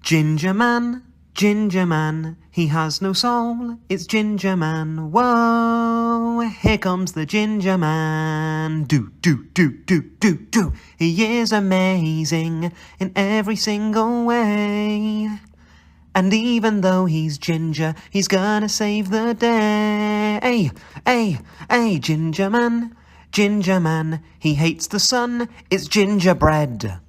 Ginger man, he has no soul, it's Ginger man, whoa, here comes the Ginger man, do, he is amazing in every single way, and even though he's ginger, he's gonna save the day, Ginger man, he hates the sun, it's gingerbread.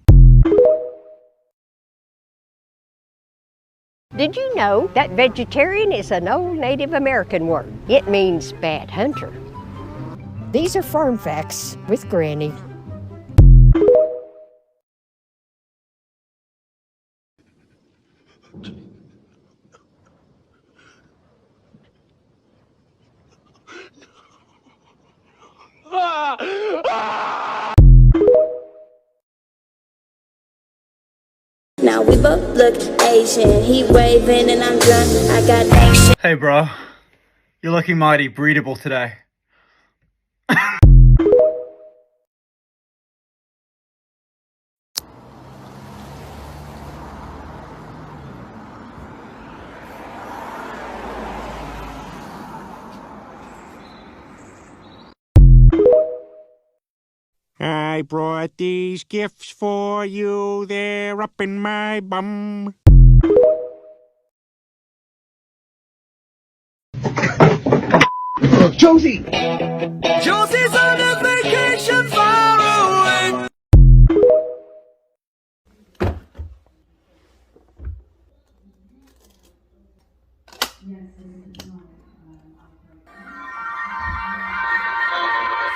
Did you know that vegetarian is an old Native American word? It means bad hunter. These are farm facts with Granny. Now we both look Asian. He waving and I'm drunk. I got action. Hey bro, you're looking mighty breedable today. I brought these gifts for you, they're up in my bum. Josie! Josie's on a vacation far away.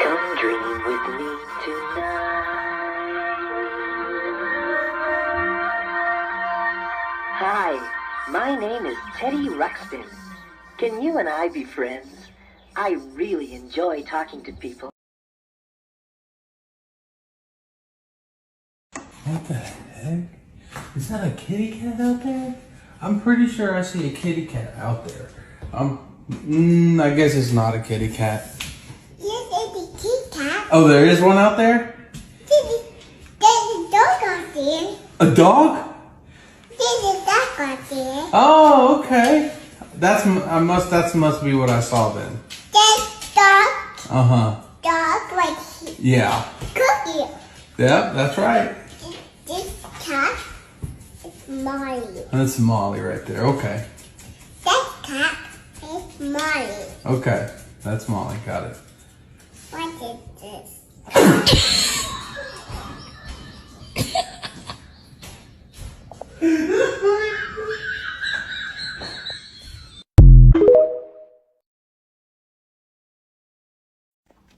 Come dream with me tonight. Hi, my name is Teddy Ruxpin. Can you and I be friends? I really enjoy talking to people. What the heck? Is that a kitty cat out there? I'm pretty sure I see a kitty cat out there. I guess it's not a kitty cat. Yes, it's a kitty cat. Oh, there is one out there? There's a dog out there. A dog? There's a dog out there. Oh, okay. That must be what I saw then. There's dog. Uh-huh. Dog right here. Yeah. Cookie. Yep, that's right. This cat is Molly. That's Molly right there. Okay. That cat is Molly. Okay. That's Molly. Got it. What is this?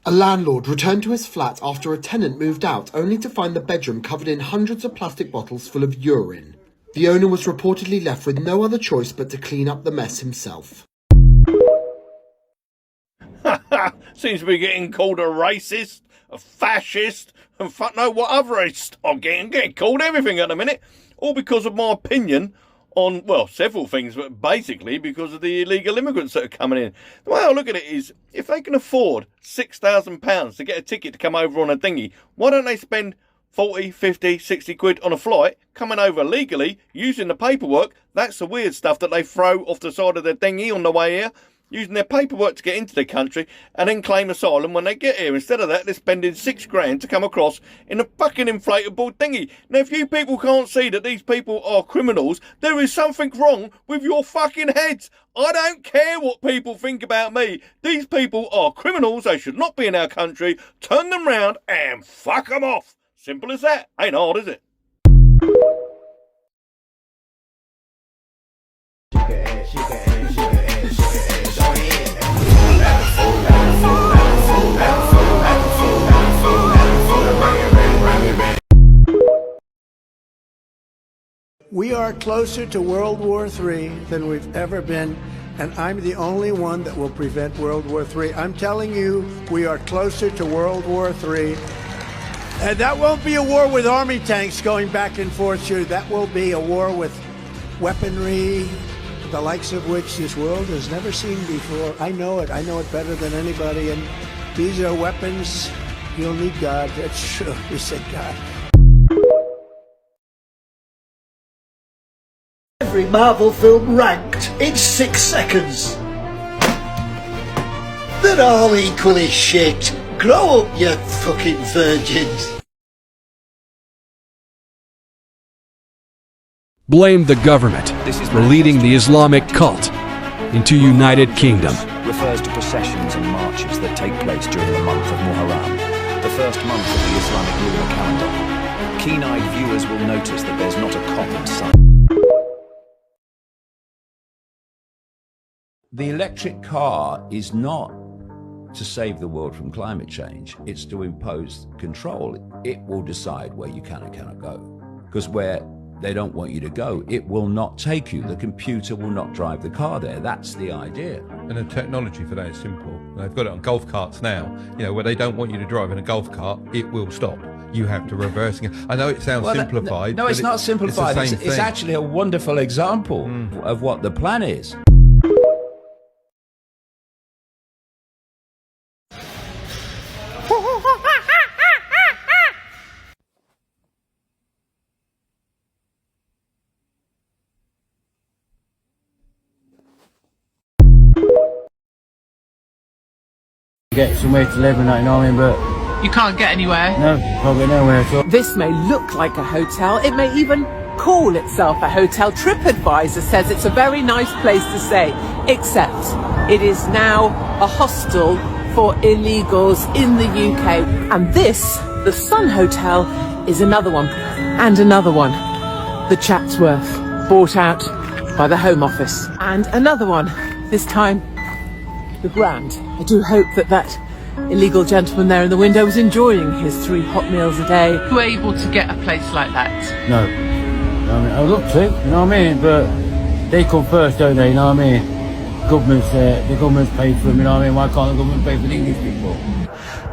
A landlord returned to his flat after a tenant moved out, only to find the bedroom covered in hundreds of plastic bottles full of urine. The owner was reportedly left with no other choice but to clean up the mess himself. Seems to be getting called a racist, a fascist, and fuck know what otherist. I'm getting called everything at the minute. All because of my opinion on, well, several things, but basically because of the illegal immigrants that are coming in. The way I look at it is, if they can afford £6,000 to get a ticket to come over on a dinghy, why don't they spend 40, 50, 60 quid on a flight, coming over legally, using the paperwork? That's the weird stuff that they throw off the side of their dinghy on the way here, using their paperwork to get into the country and then claim asylum when they get here. Instead of that, they're spending £6,000 to come across in a fucking inflatable dinghy. Now, if you people can't see that these people are criminals, there is something wrong with your fucking heads. I don't care what people think about me. These people are criminals. They should not be in our country. Turn them round and fuck them off. Simple as that. Ain't hard, is it? We are closer to World War III than we've ever been, and I'm the only one that will prevent World War III. I'm telling you, we are closer to World War III. And that won't be a war with army tanks going back and forth here. That will be a war with weaponry, the likes of which this world has never seen before. I know it. I know it better than anybody. And these are weapons. You'll need God. That's true. We said God. every Marvel film ranked in 6 seconds. They're all equally shit. Grow up, you fucking virgins. Blamed the government for leading the Islamic cult into United Kingdom. Refers to processions and marches that take place during the month of Muharram, the first month of the Islamic lunar calendar. Keen-eyed viewers will notice that there's not a cop in sight. The electric car is not to save the world from climate change, it's to impose control. It will decide where you can and cannot go. Because where they don't want you to go, it will not take you. The computer will not drive the car there. That's the idea. And the technology for that is simple. They've got it on golf carts now. You know, where they don't want you to drive in a golf cart, it will stop. You have to reverse it. I know it sounds simplified. No, it's not simplified. It's, it's actually a wonderful example of what the plan is. Get somewhere to live and that, you know what I mean, but you can't get anywhere. No, can't get nowhere at all. This may look like a hotel, it may even call itself a hotel. TripAdvisor says it's a very nice place to stay, except it is now a hostel for illegals in the UK. And this, the Sun Hotel, is another one, and another one. The Chatsworth, bought out by the Home Office, and another one, this time the Grand. I do hope that that illegal gentleman there in the window was enjoying his 3 hot meals a day. Were you able to get a place like that? No. You know what I mean? I'd love to, you know what I mean, but they come first, don't they, you know what I mean? The government's paid for them, you know what I mean? Why can't the government pay for the English people?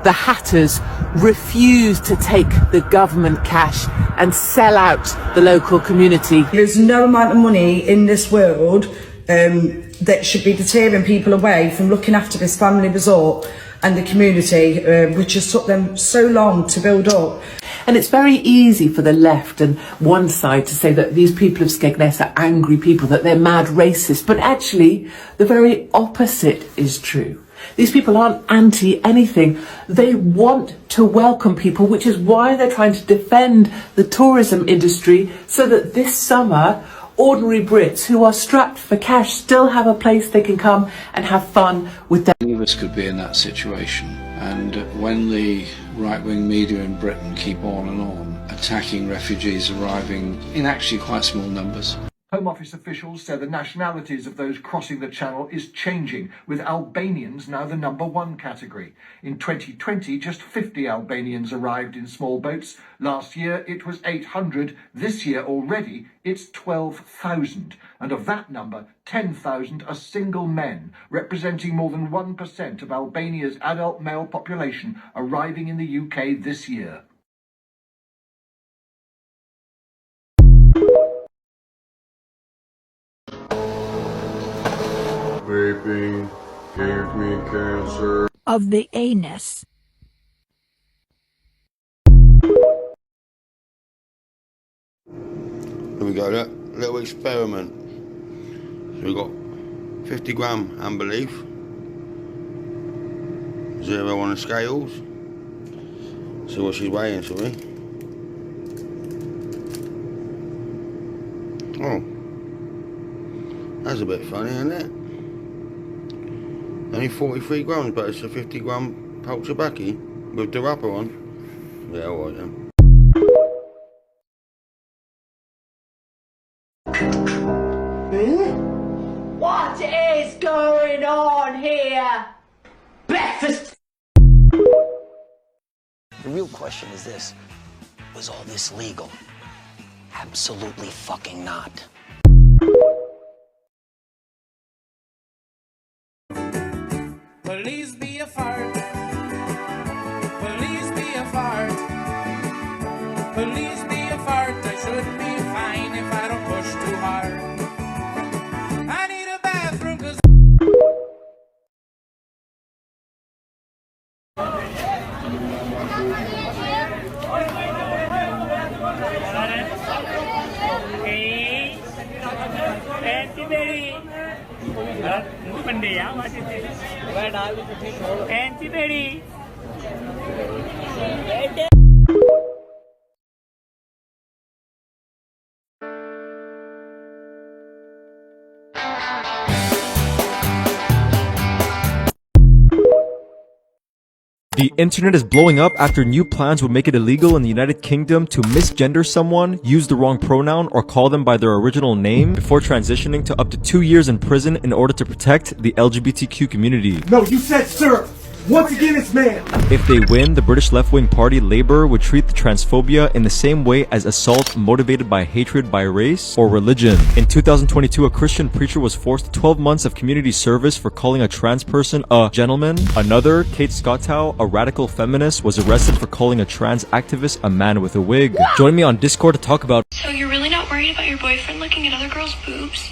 The Hatters refuse to take the government cash and sell out the local community. There's no amount of money in this world that should be deterring people away from looking after this family resort and the community, which has took them so long to build up. And it's very easy for the left and one side to say that these people of Skegness are angry people, that they're mad racists, but actually the very opposite is true. These people aren't anti-anything. They want to welcome people, which is why they're trying to defend the tourism industry so that this summer ordinary Brits who are strapped for cash still have a place they can come and have fun with their... Any of us could be in that situation, and when the right-wing media in Britain keep on attacking refugees arriving in actually quite small numbers. Home Office officials say the nationalities of those crossing the Channel is changing, with Albanians now the #1 category. In 2020, just 50 Albanians arrived in small boats. Last year, it was 800. This year already, it's 12,000. And of that number, 10,000 are single men, representing more than 1% of Albania's adult male population arriving in the UK this year. Vaping gave me cancer. Of the anus. Here we go, look, little experiment. So we've got 50 gram amber leaf, 0 on the scales. See what she's weighing, shall we? Oh, that's a bit funny, isn't it? Only 43 grams, but it's a 50 gram pulp tobacco with the wrapper on. Yeah, alright then. What is going on here? Breakfast! The real question is this: was all this legal? Absolutely fucking not. Please be a fart. Please be a fart. Please be a fart. I should be fine if I don't push too hard. I need a bathroom 'cause The internet is blowing up after new plans would make it illegal in the United Kingdom to misgender someone, use the wrong pronoun, or call them by their original name before transitioning to up to 2 years in prison in order to protect the LGBTQ community. No, you said sir. Once again, it's man. If they win, the British left-wing party Labour would treat the transphobia in the same way as assault motivated by hatred by race or religion. In 2022, a Christian preacher was forced 12 months of community service for calling a trans person a gentleman. Another, Kate Scottow, a radical feminist, was arrested for calling a trans activist a man with a wig. Join me on Discord to talk about. So you're really not worried about your boyfriend looking at other girls' boobs?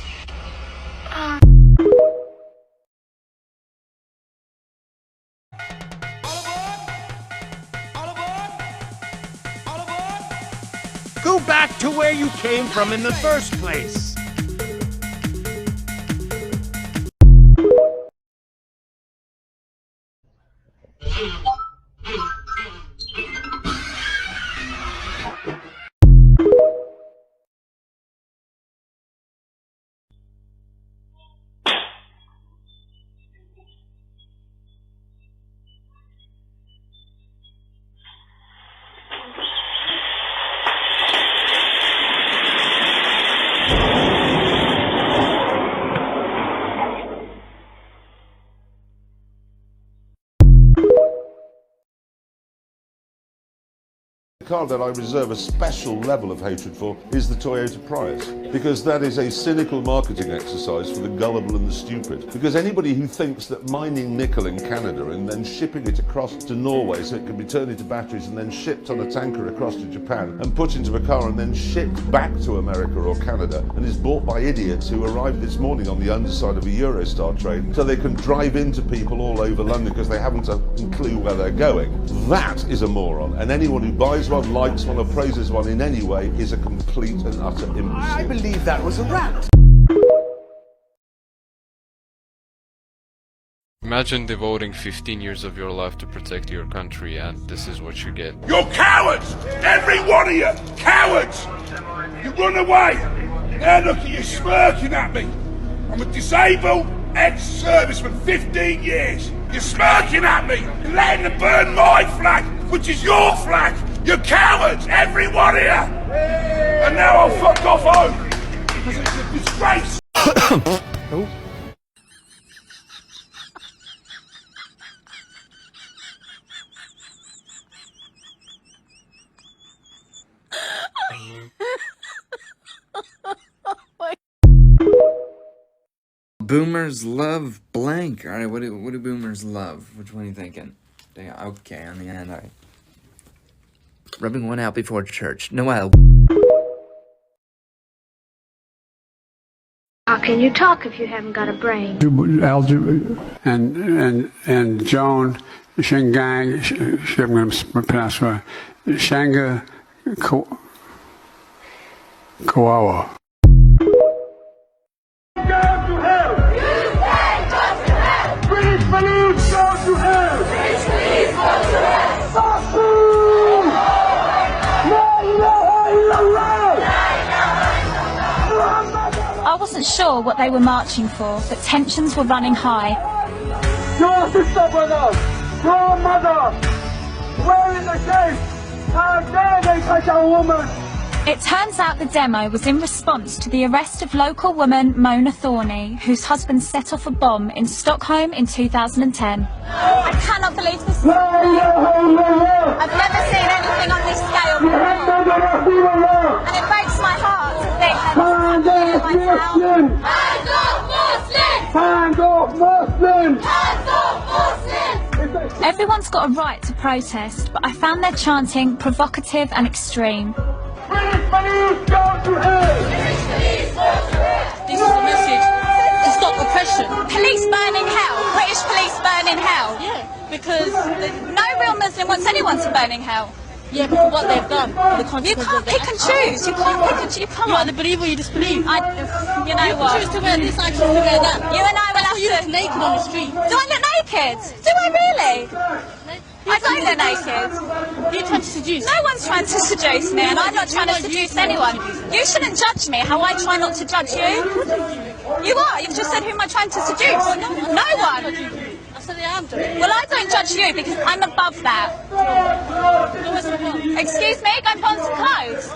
Go back to where you came from in the first place. The car that I reserve a special level of hatred for is the Toyota Prius, because that is a cynical marketing exercise for the gullible and the stupid. Because anybody who thinks that mining nickel in Canada and then shipping it across to Norway so it can be turned into batteries and then shipped on a tanker across to Japan and put into a car and then shipped back to America or Canada and is bought by idiots who arrived this morning on the underside of a Eurostar train so they can drive into people all over London because they haven't a clue where they're going. That is a moron, and anyone who buys one, likes one or praises one in any way is a complete and utter imbecile. I believe that was a rat. Imagine devoting 15 years of your life to protect your country, and this is what you get. You're cowards! Every one of you! Cowards! You run away! Now look at you smirking at me! I'm a disabled ex-serviceman, 15 years! You're smirking at me! You're letting them burn my flag, which is your flag! You cowards! Every one of you! And now I'll fuck off home! Because it's a disgrace! Oh. Boomers love blank. Alright, what do boomers love? Which one are you thinking? Okay, on the end, alright. Rubbing one out before church. Noel. How can you talk if you haven't got a brain? And Joan Shingang, I'm going to pronounce her, Shanga Kawawa. Go to hell! UK, go to hell! British police, go to hell! British police, go to hell! Sassoon! La ilaha illallah! I wasn't sure what they were marching for, but tensions were running high. Your sister, brother! Your mother! Where is the case? How dare they touch a woman? It turns out the demo was in response to the arrest of local woman Mona Thorney, whose husband set off a bomb in Stockholm in 2010. I cannot believe this is happening. I've never seen anything on this scale before. And it breaks my heart to think that this is happening in my town. Hands off Muslims! Hands off Muslims! Hands off Muslims! Everyone's got a right to protest, but I found their chanting provocative and extreme. British police, go to hell! British police, go to hell! This is the message to stop oppression. Police burn in hell. British police burn in hell. Yeah, because no real Muslim wants anyone to burn in hell. Yeah, but for what they've done, the consequences. You can't pick and choose. You can't pick and choose. You can't. You either believe or you disbelieve. You know what? You choose to wear this, I choose to wear that. You and I will have you to. look naked on the street. Do I look naked? Do I really? I don't look naked. You're trying to seduce. No one's trying to seduce me, and I'm not trying to seduce anyone. You shouldn't judge me how I try not to judge you. You are. You've just said who am I trying to seduce? No one. Well, I don't judge you because I'm above that. Excuse me, go and put on some clothes.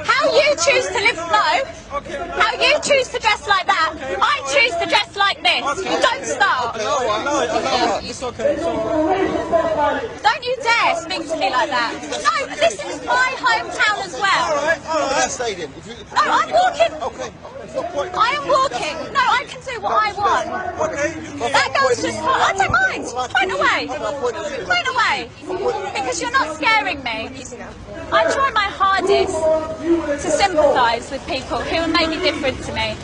How you choose to live, how you choose to dress like that, I choose to dress like this. You don't start. It's okay. Don't you dare speak to me like that. No, this is my hometown as well. No, I'm walking. I am walking. No, I can do what I want. That girl's just fine. I don't mind. Point away. Point away. Because you're not scaring me. I try my hardest to sympathise with people who are maybe different to me.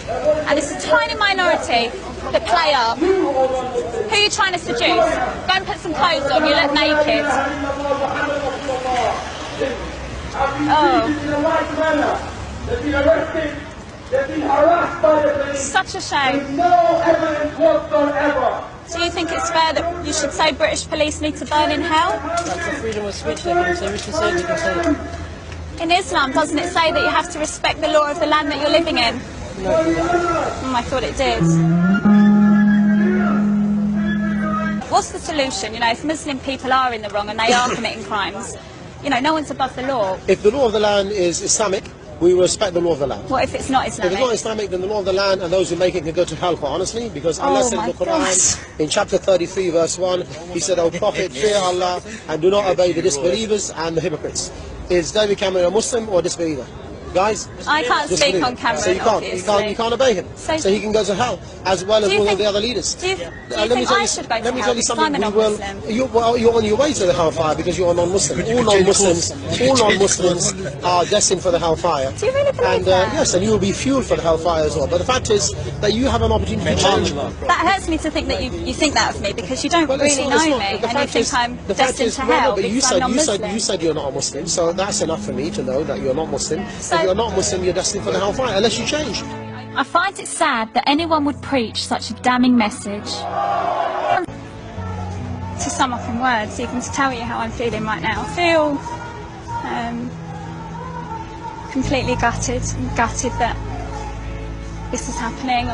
And it's a tiny minority that play up. Who are you trying to seduce? Go and put some clothes on. You look naked. Oh. Such a shame. No evidence whatsoever. Do you think it's fair that you should say British police need to burn in hell? That's the freedom of speech. They can say, wish to say, they can say. In Islam, doesn't it say that you have to respect the law of the land that you're living in? No. I thought it did. What's the solution? You know, if Muslim people are in the wrong and they are committing crimes, you know, no one's above the law. If the law of the land is Islamic, we respect the law of the land. What if it's not Islamic? If it's not Islamic, then the law of the land and those who make it can go to hell, quite honestly, because Allah said in the Quran, in chapter 33, verse 1, He said, O Prophet, fear Allah and do not obey the disbelievers and the hypocrites. Is David Cameron a Muslim or a disbeliever? Guys, I can't speak on camera. So you can't obey him. So he can go to hell, as well as all of the other leaders. Do you think I should go to hell? Let me tell you something. I'm a non-Muslim. You're on your way to the hellfire because you're a non-Muslim. All non-Muslims are destined for the hellfire. Do you really believe that? Yes, and you will be fueled for the hellfire as well. But the fact is that you have an opportunity to change. That hurts me to think that you think that of me because you don't really know me and you think I'm destined to hell because I'm non-Muslim. You said you're not a Muslim, so that's enough for me to know that you're not Muslim. If you're not Muslim, you're destined for the hellfire unless you change. I find it sad that anyone would preach such a damning message. To sum up in words, even to tell you how I'm feeling right now, I feel completely gutted that this is happening.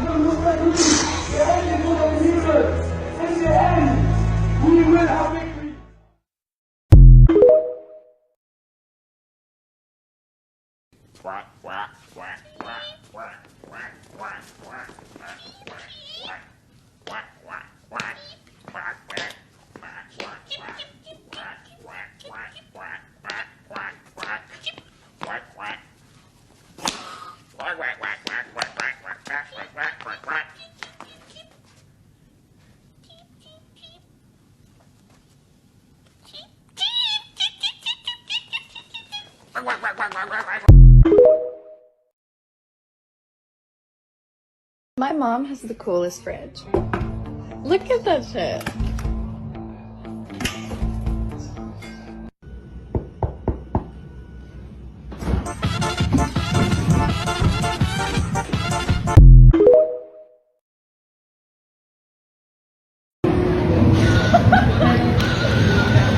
My mom has the coolest fridge. Look at that shit.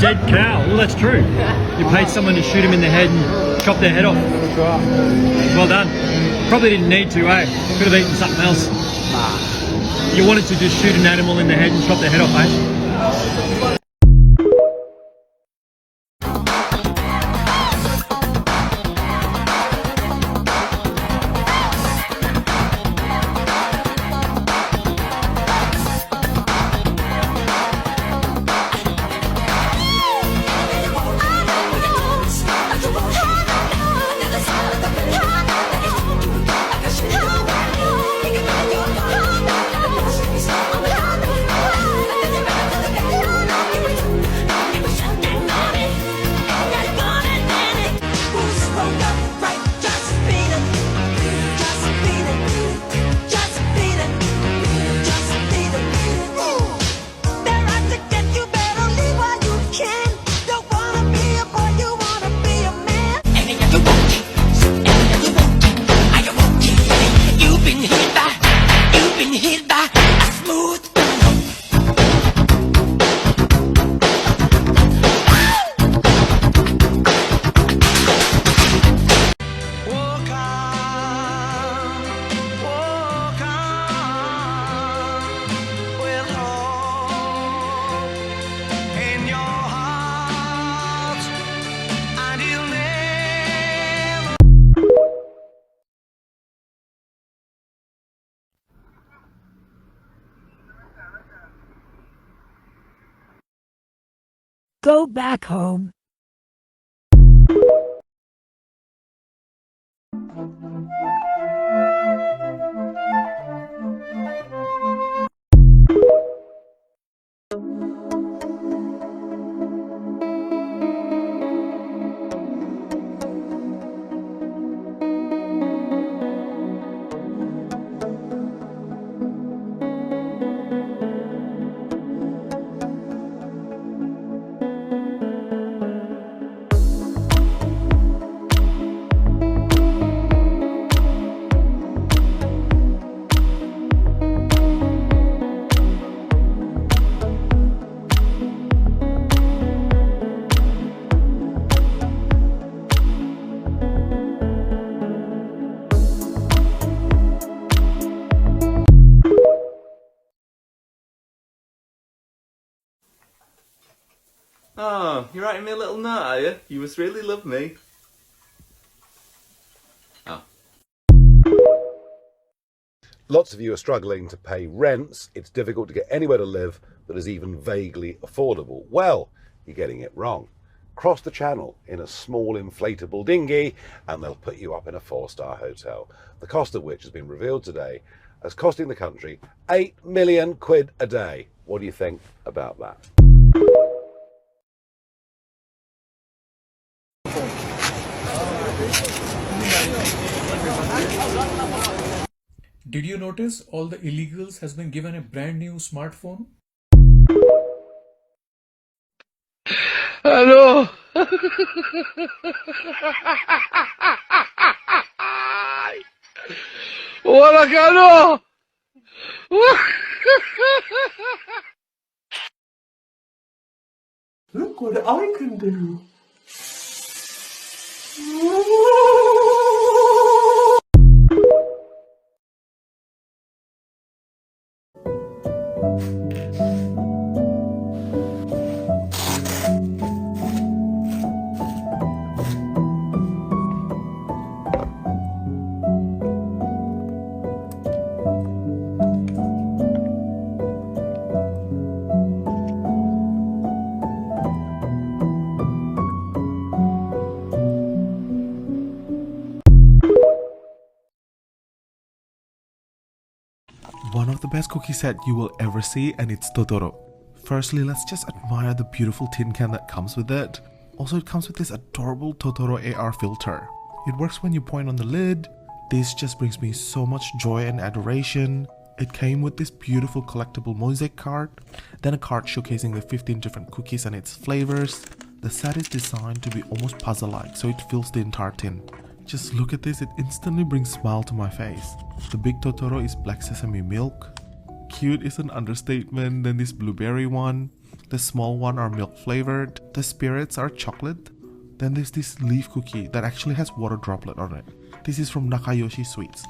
Dead cow. Well, that's true. You paid someone to shoot him in the head and chop their head off. Well done. Probably didn't need to, eh? Could have eaten something else. You wanted to just shoot an animal in the head and chop their head off, eh? Go back home. Oh, you're writing me a little note, are you? You must really love me. Oh. Lots of you are struggling to pay rents. It's difficult to get anywhere to live that is even vaguely affordable. Well, you're getting it wrong. Cross the channel in a small inflatable dinghy and they'll put you up in a 4-star hotel, the cost of which has been revealed today as costing the country 8 million quid a day. What do you think about that? Did you notice all the illegals has been given a brand new smartphone? Hello. Wala ka no? Look what I can do. One of the best cookie set you will ever see, and it's Totoro. Firstly, let's just admire the beautiful tin can that comes with it. Also, it comes with this adorable Totoro AR filter. It works when you point on the lid. This just brings me so much joy and adoration. It came with this beautiful collectible mosaic card, then a card showcasing the 15 different cookies and its flavors. The set is designed to be almost puzzle-like, so it fills the entire tin. Just look at this, it instantly brings a smile to my face. The big Totoro is black sesame milk. Cute is an understatement. Then this blueberry one. The small one are milk flavored. The spirits are chocolate. Then there's this leaf cookie that actually has water droplet on it. This is from Nakayoshi Sweets.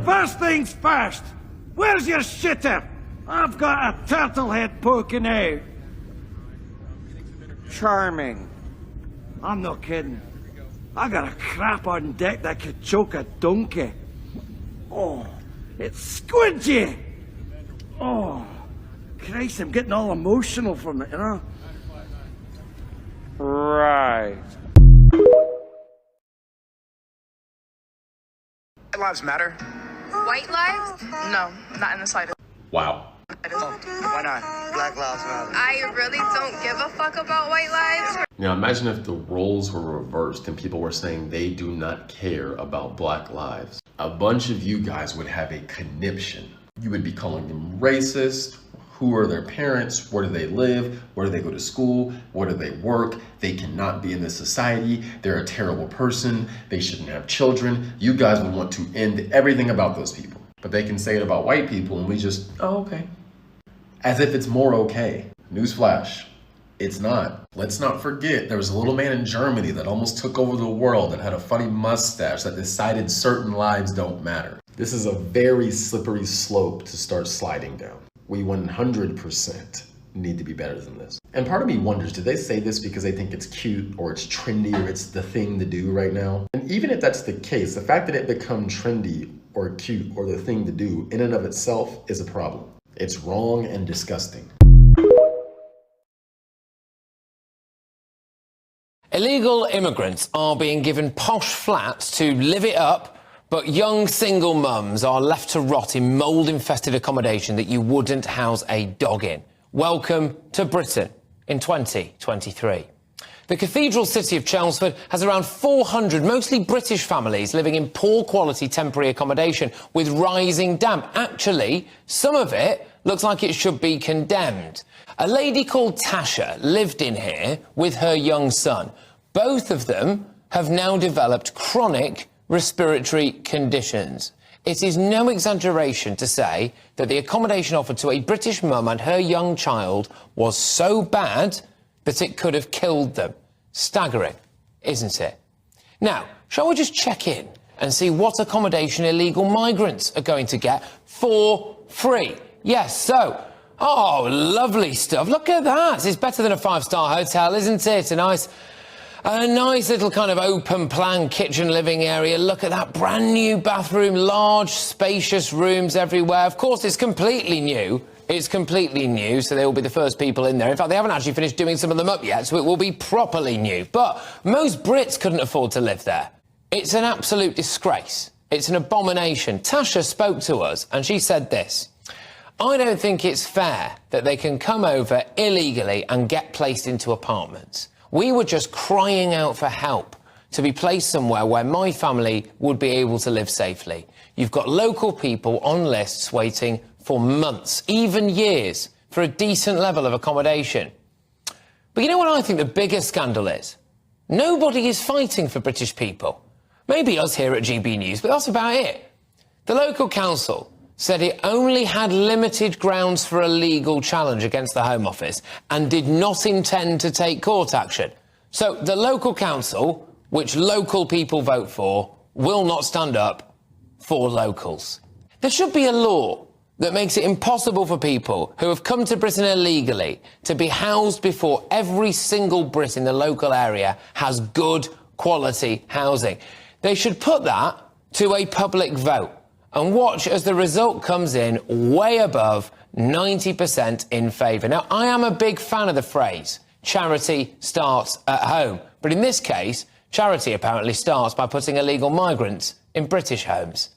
First things first, where's your shitter? I've got a turtle head poking out. Charming. I'm not kidding. I got a crap on deck that could choke a donkey. Oh, it's squidgy. Oh, Christ, I'm getting all emotional from it, you know? Right. Lives matter. White lives? No, not in the slightest. Wow. Why not? Black lives matter. I really don't give a fuck about white lives. Now imagine if the roles were reversed and people were saying they do not care about black lives. A bunch of you guys would have a conniption. You would be calling them racist. Who are their parents? Where do they live? Where do they go to school? Where do they work? They cannot be in this society. They're a terrible person. They shouldn't have children. You guys would want to end everything about those people. But they can say it about white people and we just, oh, okay. As if it's more okay. Newsflash, it's not. Let's not forget, there was a little man in Germany that almost took over the world and had a funny mustache that decided certain lives don't matter. This is a very slippery slope to start sliding down. We 100% need to be better than this. And part of me wonders, did they say this because they think it's cute or it's trendy or it's the thing to do right now? And even if that's the case, the fact that it become trendy or cute or the thing to do in and of itself is a problem. It's wrong and disgusting. Illegal immigrants are being given posh flats to live it up, but young single mums are left to rot in mould-infested accommodation that you wouldn't house a dog in. Welcome to Britain in 2023. The cathedral city of Chelmsford has around 400 mostly British families living in poor quality temporary accommodation with rising damp. Actually, some of it looks like it should be condemned. A lady called Tasha lived in here with her young son. Both of them have now developed chronic respiratory conditions. It is no exaggeration to say that the accommodation offered to a British mum and her young child was so bad that it could have killed them. Staggering, isn't it? Now, shall we just check in and see what accommodation illegal migrants are going to get for free? Yes, so, oh, lovely stuff. Look at that. It's better than a five-star hotel, isn't it? A nice little kind of open plan kitchen living area. Look at that brand new bathroom, large spacious rooms everywhere. Of course, it's completely new. It's completely new, so they will be the first people in there. In fact, they haven't actually finished doing some of them up yet, so it will be properly new. But most Brits couldn't afford to live there. It's an absolute disgrace. It's an abomination. Tasha spoke to us and she said this: I don't think it's fair that they can come over illegally and get placed into apartments. We were just crying out for help to be placed somewhere where my family would be able to live safely. You've got local people on lists waiting for months, even years, for a decent level of accommodation. But you know what I think the biggest scandal is? Nobody is fighting for British people. Maybe us here at GB News, but that's about it. The local council said it only had limited grounds for a legal challenge against the Home Office and did not intend to take court action. So the local council, which local people vote for, will not stand up for locals. There should be a law that makes it impossible for people who have come to Britain illegally to be housed before every single Brit in the local area has good quality housing. They should put that to a public vote and watch as the result comes in way above 90% in favour. Now, I am a big fan of the phrase, charity starts at home. But in this case, charity apparently starts by putting illegal migrants in British homes.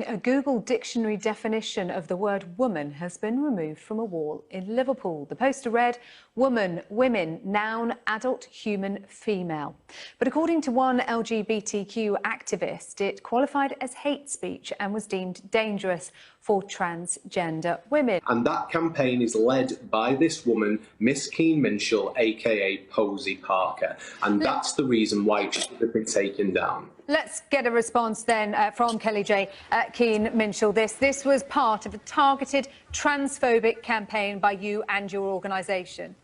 A Google dictionary definition of the word woman has been removed from a wall in Liverpool. The poster read, woman, women, noun, adult, human, female. But according to one LGBTQ activist, it qualified as hate speech and was deemed dangerous for transgender women. And that campaign is led by this woman, Miss Keen Minshall, aka Posey Parker. And that's the reason why it should have been taken down. Let's get a response then from Kelly J. Keen Minshall. This was part of a targeted transphobic campaign by you and your organisation.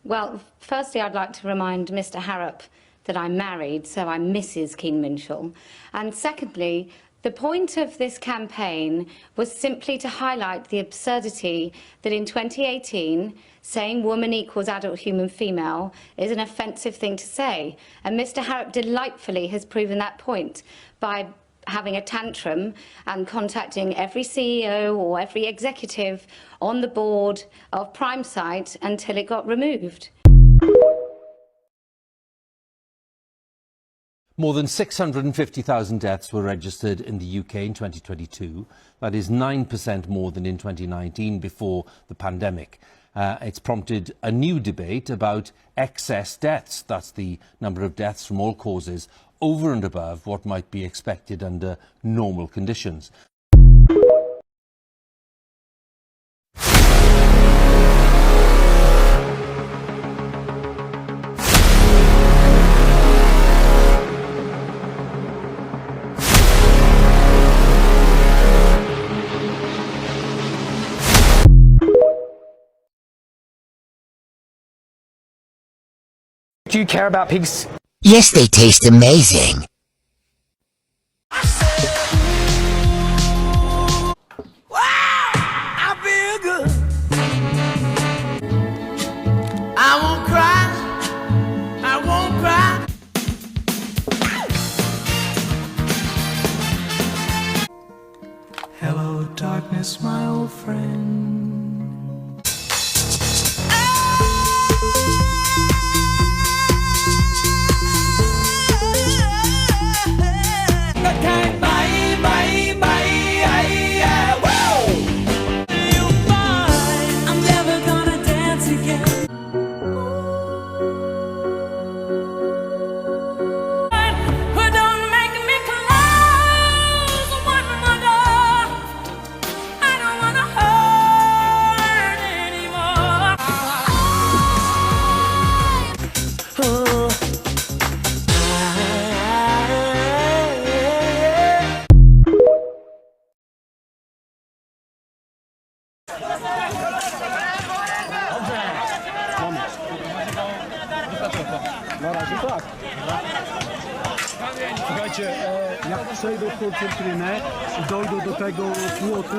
Well, firstly, I'd like to remind Mr. Harrop that I'm married, so I'm Mrs. Keen Minshall. And secondly, the point of this campaign was simply to highlight the absurdity that in 2018, saying woman equals adult human female is an offensive thing to say. And Mr. Harrop delightfully has proven that point by having a tantrum and contacting every CEO or every executive on the board of PrimeSite until it got removed. More than 650,000 deaths were registered in the UK in 2022. That is 9% more than in 2019 before the pandemic. It's prompted a new debate about excess deaths. That's the number of deaths from all causes over and above what might be expected under normal conditions. Do you care about pigs? Yes, they taste amazing. I feel good. I won't cry. I won't cry. Hello, darkness, my old friend. I'm never gonna dance again. But don't make me close one more door. I don't wanna hurt anymore. Słuchajcie, jak przejdą koncentrynę i dojdą do tego płotu,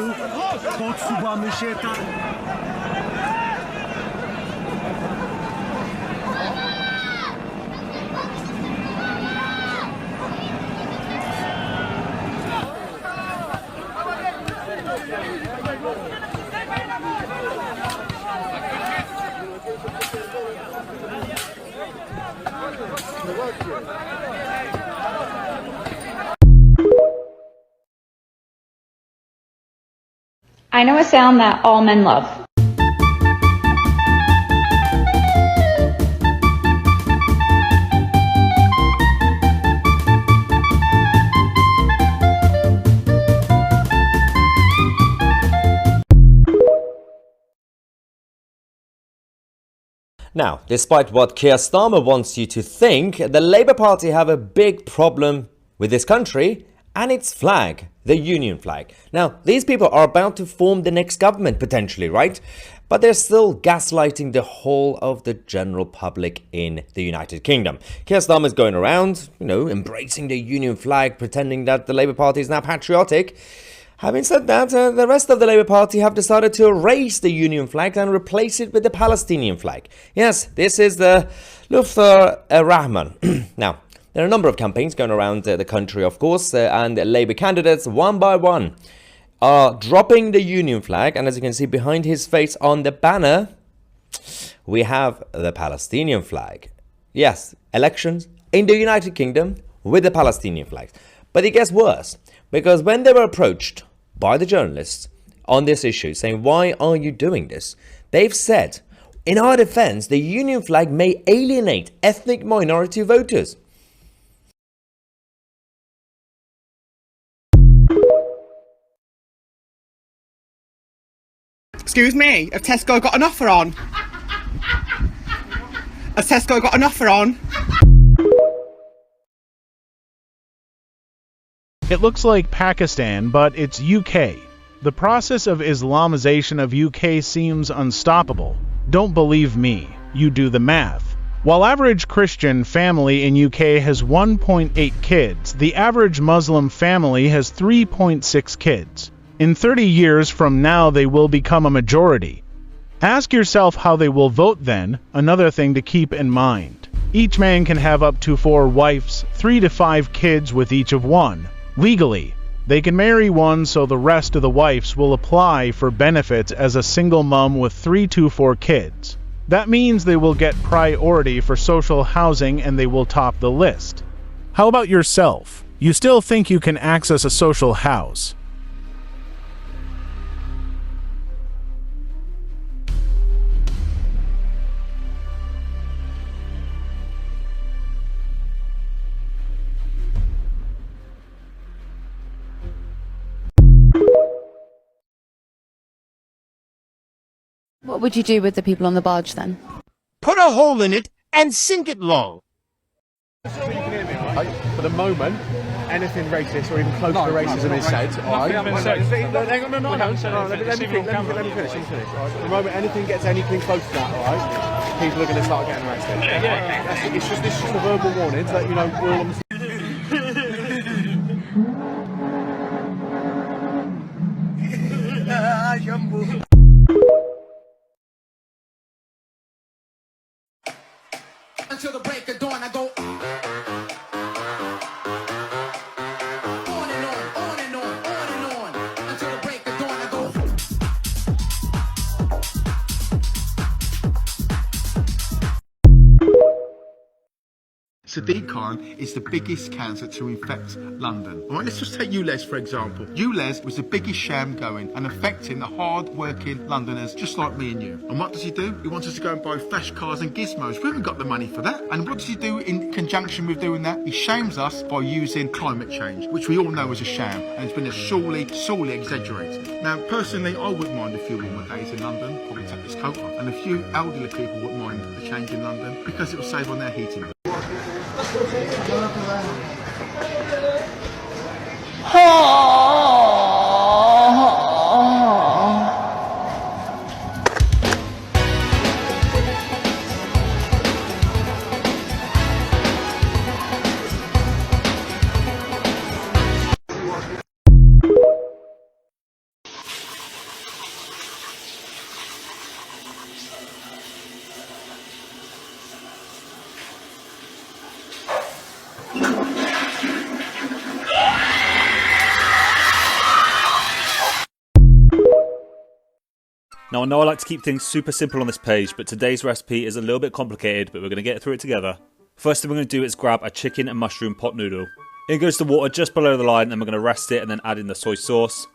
podsuwamy się tam. I know a sound that all men love. Now, despite what Keir Starmer wants you to think, the Labour Party have a big problem with this country and its flag, the Union flag. Now, these people are about to form the next government, potentially, right? But they're still gaslighting the whole of the general public in the United Kingdom. Keir Starmer is going around, embracing the Union flag, pretending that the Labour Party is now patriotic. Having said that, the rest of the Labour Party have decided to erase the Union flag and replace it with the Palestinian flag. Yes, this is the Lufthar Rahman. Now, there are a number of campaigns going around the country, of course, and Labour candidates, one by one, are dropping the Union flag. And as you can see behind his face on the banner, we have the Palestinian flag. Yes, elections in the United Kingdom with the Palestinian flags. But it gets worse, because when they were approached by the journalists on this issue, saying, why are you doing this? They've said, in our defense, the Union flag may alienate ethnic minority voters. Excuse me, have Tesco got an offer on? Has Tesco got an offer on? It looks like Pakistan, but it's UK. The process of Islamization of UK seems unstoppable. Don't believe me, you do the math. While average Christian family in UK has 1.8 kids, the average Muslim family has 3.6 kids. In 30 years from now, they will become a majority. Ask yourself how they will vote then, another thing to keep in mind. Each man can have up to 4 wives, 3 to 5 kids with each of one. Legally, they can marry one so the rest of the wives will apply for benefits as a single mom with 3 to 4 kids. That means they will get priority for social housing and they will top the list. How about yourself? You still think you can access a social house? What would you do with the people on the barge then? Put a hole in it and sink it low. For the moment, anything racist or even close to racism is said. Nothing has been said. Let me finish. For the moment, anything gets anything close to that, alright? people are going to start getting arrested. It's just this is a verbal warning to let you know we're all on the Until the break of dawn, I go on and on, on and on, on and on. Until the break of dawn, I go. Sadiq Khan is the biggest cancer to infect London. All right, let's just take ULEZ for example. ULEZ was the biggest sham going and affecting the hard-working Londoners just like me and you. And what does he do? He wants us to go and buy flash cars and gizmos. We haven't got the money for that. And what does he do in conjunction with doing that? He shames us by using climate change, which we all know is a sham and it's been sorely exaggerated. Now, personally, I wouldn't mind a few warmer days in London, probably take this coat off, and a few elderly people wouldn't mind the change in London because it will save on their heating bill. Now I know I like to keep things super simple on this page, but today's recipe is a little bit complicated, but we're going to get through it together. First thing we're going to do is grab a chicken and mushroom pot noodle. In goes the water just below the line, then we're going to rest it and then add in the soy sauce.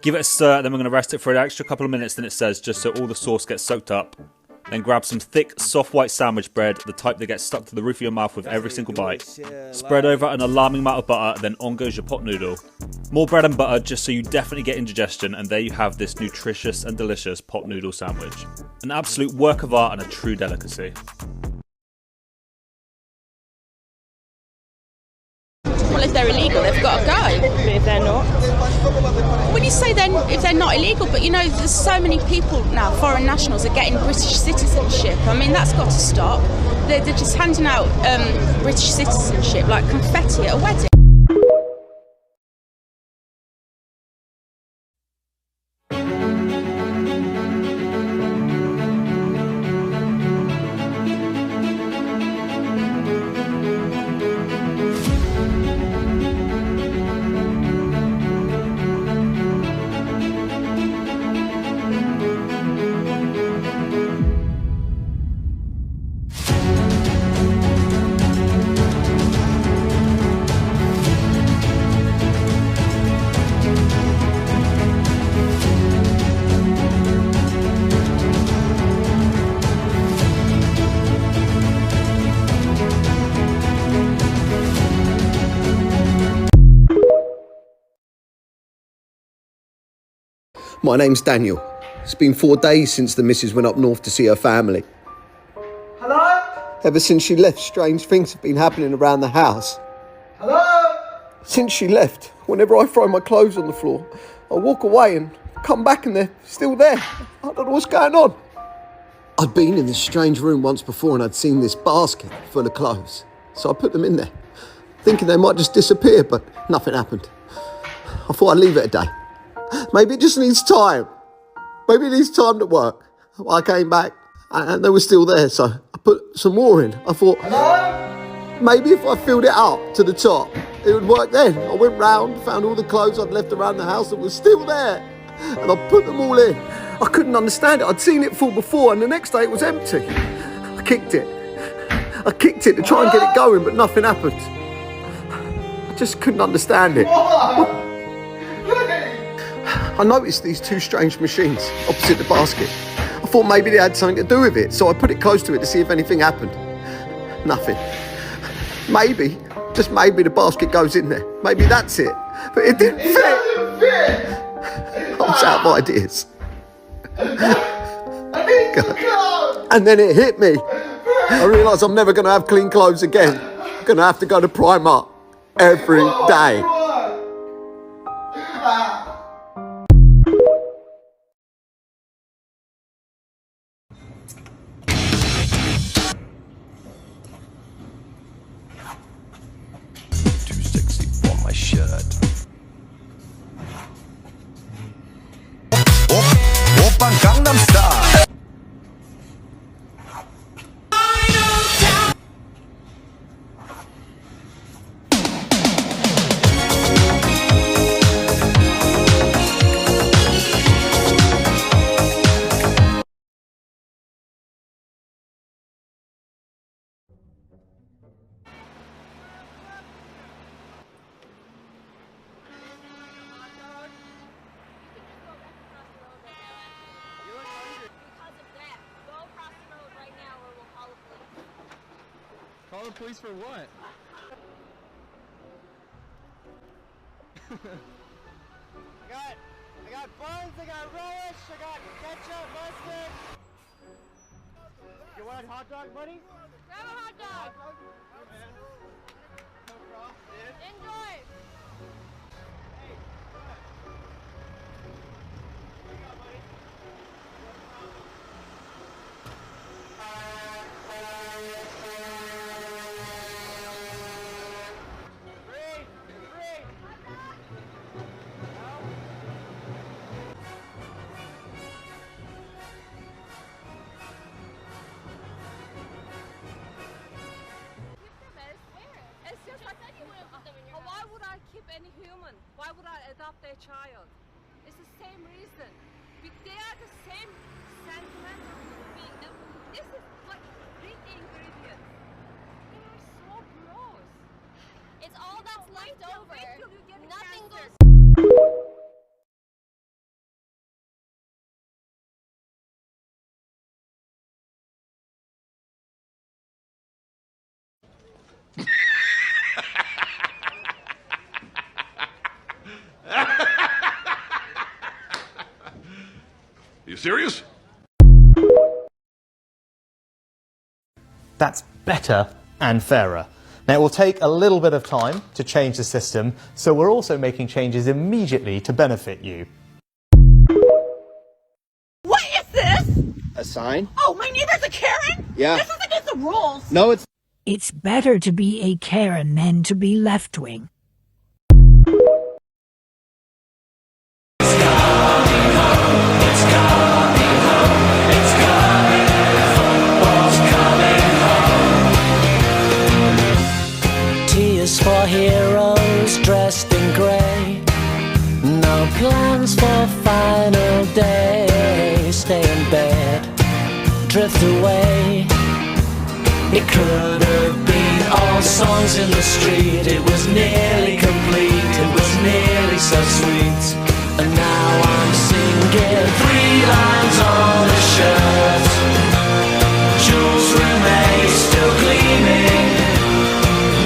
Give it a stir, then we're going to rest it for an extra couple of minutes than it says, just so all the sauce gets soaked up. Then grab some thick, soft white sandwich bread, the type that gets stuck to the roof of your mouth with every single bite. Spread over an alarming amount of butter, then on goes your pot noodle. More bread and butter just so you definitely get indigestion, and there you have this nutritious and delicious pot noodle sandwich. An absolute work of art and a true delicacy. Well, if they're illegal, they've got to go. But if they're not? When you say if they're not illegal, but you know, there's so many people now, foreign nationals, are getting British citizenship. I mean, that's got to stop. They're just handing out British citizenship like confetti at a wedding. My name's Daniel. It's been 4 days since the missus went up north to see her family. Hello? Ever since she left, strange things have been happening around the house. Hello? Since she left, whenever I throw my clothes on the floor, I walk away and come back and they're still there. I don't know what's going on. I'd been in this strange room once before and I'd seen this basket full of clothes. So I put them in there, thinking they might just disappear, but nothing happened. I thought I'd leave it a day. Maybe it just needs time. Maybe it needs time to work. I came back and they were still there, so I put some more in. I thought, maybe if I filled it up to the top, it would work then. I went round, found all the clothes I'd left around the house that were still there, and I put them all in. I couldn't understand it. I'd seen it full before, and the next day it was empty. I kicked it to try and get it going, but nothing happened. I just couldn't understand it. I noticed these two strange machines opposite the basket. I thought maybe they had something to do with it, so I put it close to it to see if anything happened. Nothing. Maybe, just maybe the basket goes in there. Maybe that's it. But it didn't fit. I was out of ideas. God. And then it hit me. I realised I'm never going to have clean clothes again. I'm going to have to go to Primark every day. the police for what? I got buns, I got relish, I got ketchup, mustard. You want a hot dog, buddy? Grab a hot dog. Enjoy. Why would I keep any human? Why would I adopt their child? It's the same reason. They are the same sentimental being. This is like three ingredients. They are so gross. It's all that's left over. Wait till you get Nothing cancer. goes. You serious? That's better and fairer. Now, it will take a little bit of time to change the system, so we're also making changes immediately to benefit you. What is this? A sign? Oh, my neighbor's a Karen? Yeah. This is against the rules. No, it's... It's better to be a Karen than to be left-wing. Tears for heroes dressed in grey. No plans for final day. Stay in bed, drift away. It could have been all songs in the street. It was nearly complete. It was nearly so sweet. And now I'm singing 3 lines on a shirt. Jewelry may still gleaming.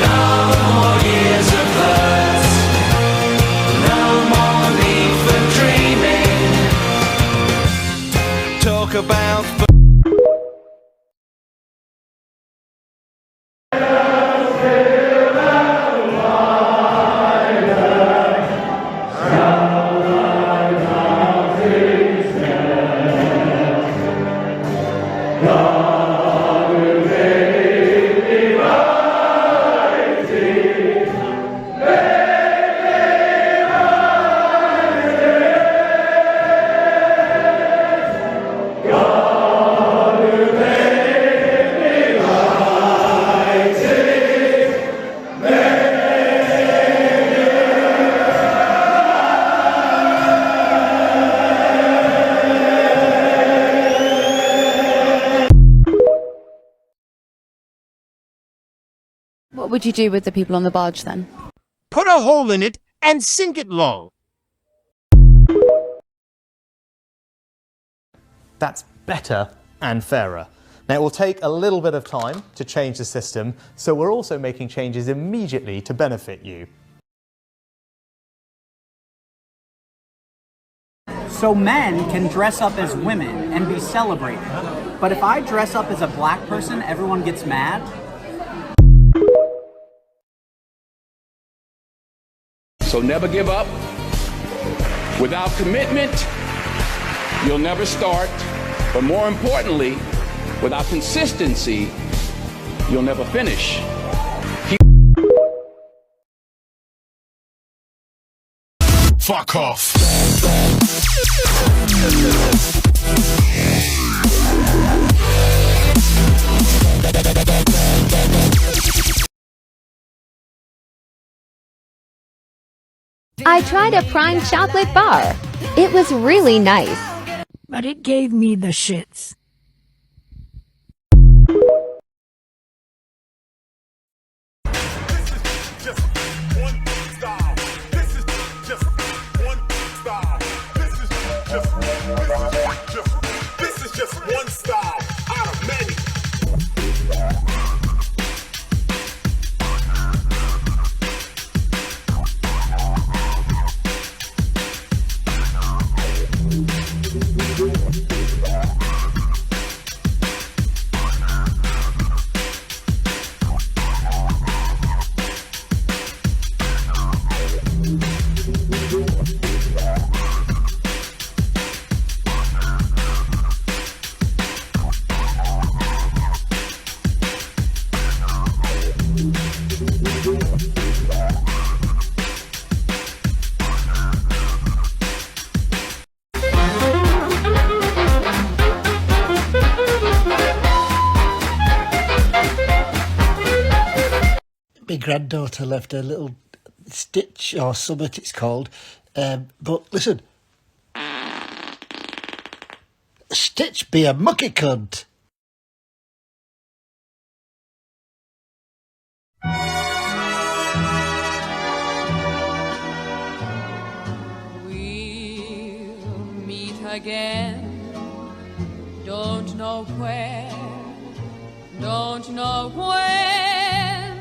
No more years of hurt. No more need for dreaming. Talk about What would you do with the people on the barge then? Put a hole in it and sink it low. That's better and fairer. Now, it will take a little bit of time to change the system, so we're also making changes immediately to benefit you. So men can dress up as women and be celebrated. But if I dress up as a black person, everyone gets mad? So never give up. Without commitment, you'll never start. But more importantly, without consistency, you'll never finish. Fuck off. I tried a prime chocolate bar. It was really nice. But it gave me the shits. This is just one style out of many. my granddaughter left a little stitch or summit it's called. But listen, Stitch be a mucky cunt. We'll meet again. Don't know where, don't know when,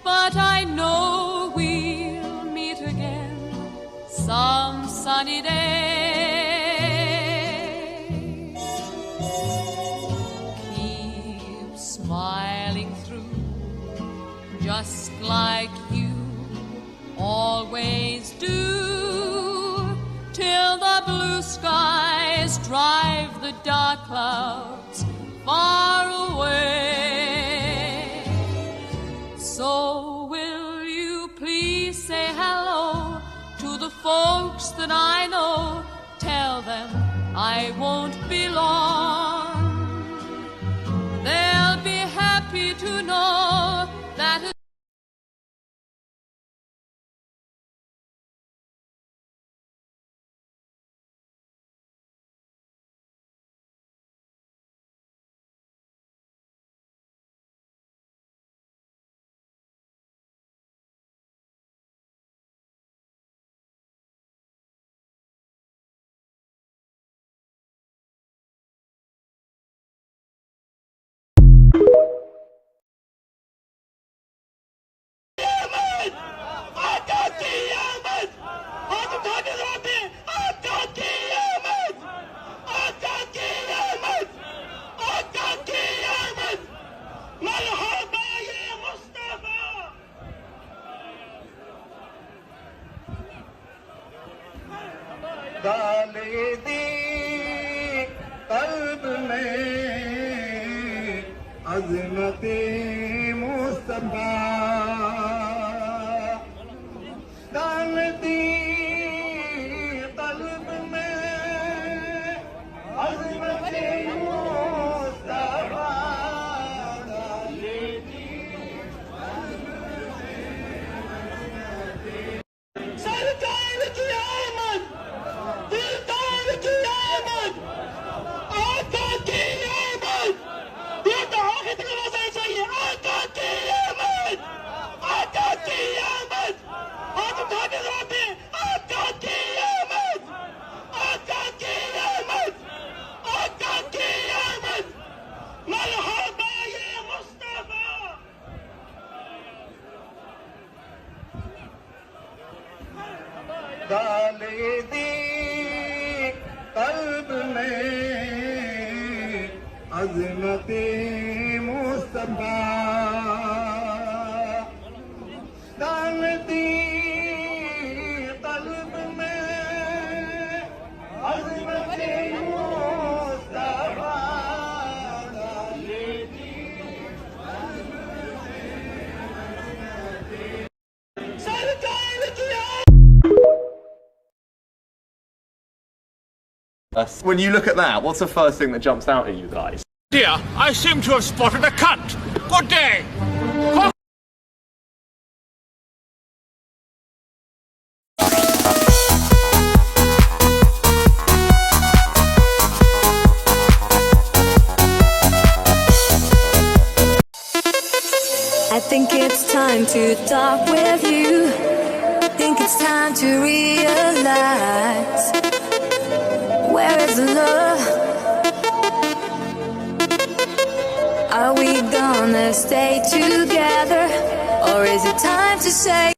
but I know we'll meet again some sunny day. Keep smiling through, just like you always do, till the blue skies drive the dark clouds far away. So will you please say hello to the folks that I know? Tell them I won't be long. They'll be happy to know that डालेदी कल्ब में अज़मते मुस्तफा डालेदी कल्ब में अज़मते मुस्तफा डालेदी सरकार की आमद दिलदार की आमद आका की आमद ये तो आखिर नवाज़ा चाहिए आका की आमद आका की आमद हाथ उठा के जरा पे आका की आमद आका की आमद आका की आमद मरहबा ये मुस्तफा डाले दी कल्ब में अज़मते मुस्तफा डाल दी कल्ब में अज़मते मुस्तफा डाले दी सरकार की When you look at that, what's the first thing that jumps out at you guys? Dear, I seem to have spotted a cunt. Good day. I think it's time to talk with you. Think it's time to realize, where is the love? Are we gonna stay together, or is it time to say?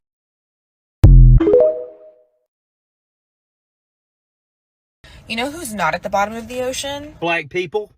You know who's not at the bottom of the ocean? Black people.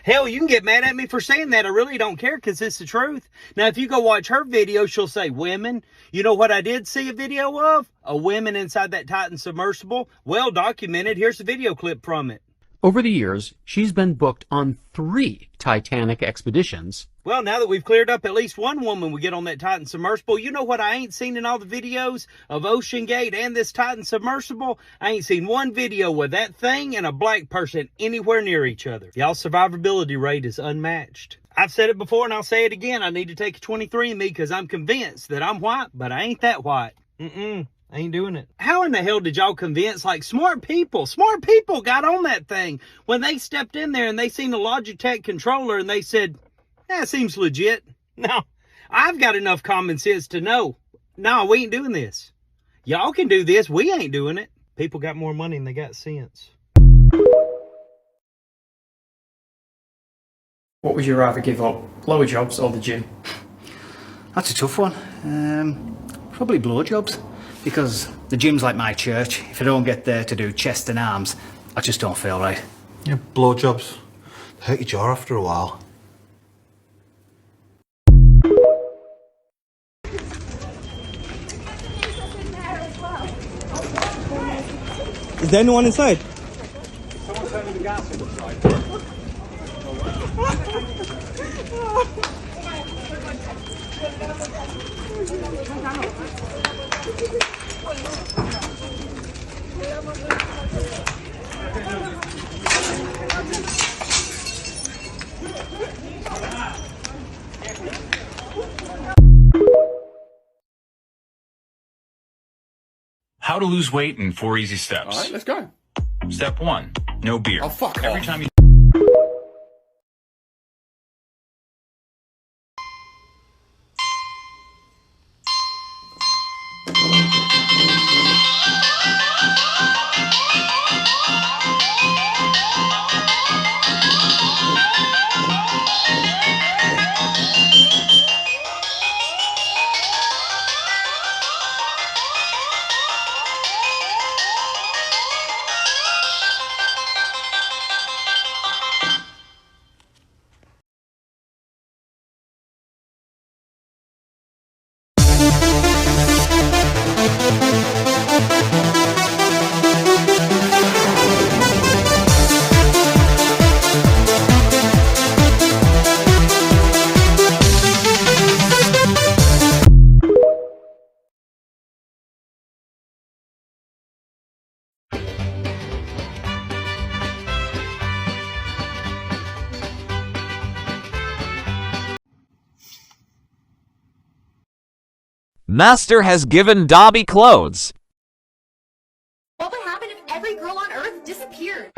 Hell, you can get mad at me for saying that. I really don't care because it's the truth. Now, if you go watch her video, she'll say women. You know what I did see a video of? A woman inside that Titan submersible. Well documented. Here's the video clip from it. Over the years, she's been booked on 3 Titanic expeditions. Well, now that we've cleared up at least one woman we get on that Titan submersible, you know what I ain't seen in all the videos of Ocean Gate and this Titan submersible? I ain't seen one video with that thing and a black person anywhere near each other. Y'all's survivability rate is unmatched. I've said it before and I'll say it again. I need to take a 23andMe because I'm convinced that I'm white, but I ain't that white. I ain't doing it. How in the hell did y'all convince, like, smart people got on that thing when they stepped in there and they seen the Logitech controller and they said, that seems legit. No, I've got enough common sense to know, no, we ain't doing this. Y'all can do this, we ain't doing it. People got more money than they got sense. What would you rather give up, blowjobs or the gym? That's a tough one. Probably blowjobs, because the gym's like my church. If I don't get there to do chest and arms, I just don't feel right. Yeah, blowjobs. They hurt your jaw after a while. Is there anyone inside? Someone turning the gas on the side. How to lose weight in 4 easy steps. All right, let's go. Step 1, no beer. Oh, fuck Every off. time you Master has given Dobby clothes. What would happen if every girl on Earth disappeared?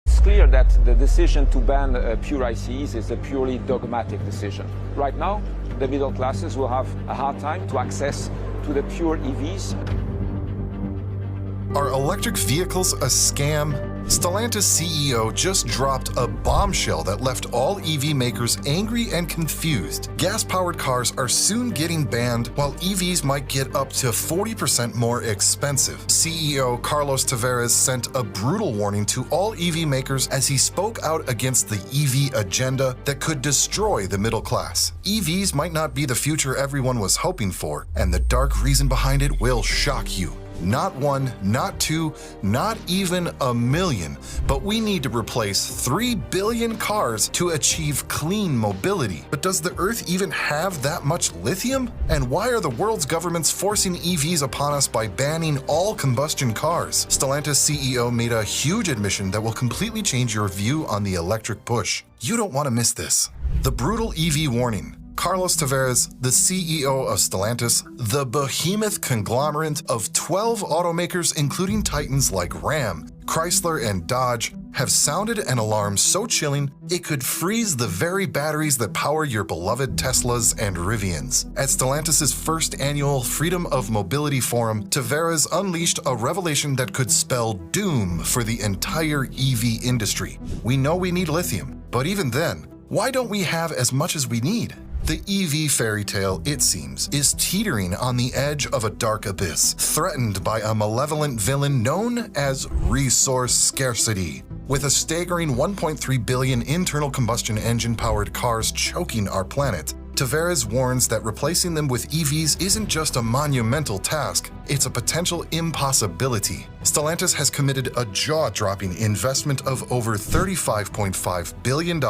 It's clear that the decision to ban pure ICEs is a purely dogmatic decision. Right now, the middle classes will have a hard time to access to the pure EVs. Are electric vehicles a scam? Stellantis CEO just dropped a bombshell that left all EV makers angry and confused. Gas-powered cars are soon getting banned, while EVs might get up to 40% more expensive. CEO Carlos Tavares sent a brutal warning to all EV makers as he spoke out against the EV agenda that could destroy the middle class. EVs might not be the future everyone was hoping for, and the dark reason behind it will shock you. Not one, not two, not even a million, but we need to replace 3 billion cars to achieve clean mobility. But does the Earth even have that much lithium? And why are the world's governments forcing EVs upon us by banning all combustion cars? Stellantis CEO made a huge admission that will completely change your view on the electric push. You don't want to miss this. The brutal EV warning. Carlos Tavares, the CEO of Stellantis, the behemoth conglomerate of 12 automakers including titans like Ram, Chrysler, and Dodge, have sounded an alarm so chilling it could freeze the very batteries that power your beloved Teslas and Rivians. At Stellantis' first annual Freedom of Mobility Forum, Tavares unleashed a revelation that could spell doom for the entire EV industry. We know we need lithium, but even then, why don't we have as much as we need? The EV fairy tale, it seems, is teetering on the edge of a dark abyss, threatened by a malevolent villain known as resource scarcity. With a staggering 1.3 billion internal combustion engine-powered cars choking our planet, Tavares warns that replacing them with EVs isn't just a monumental task, it's a potential impossibility. Stellantis has committed a jaw-dropping investment of over $35.5 billion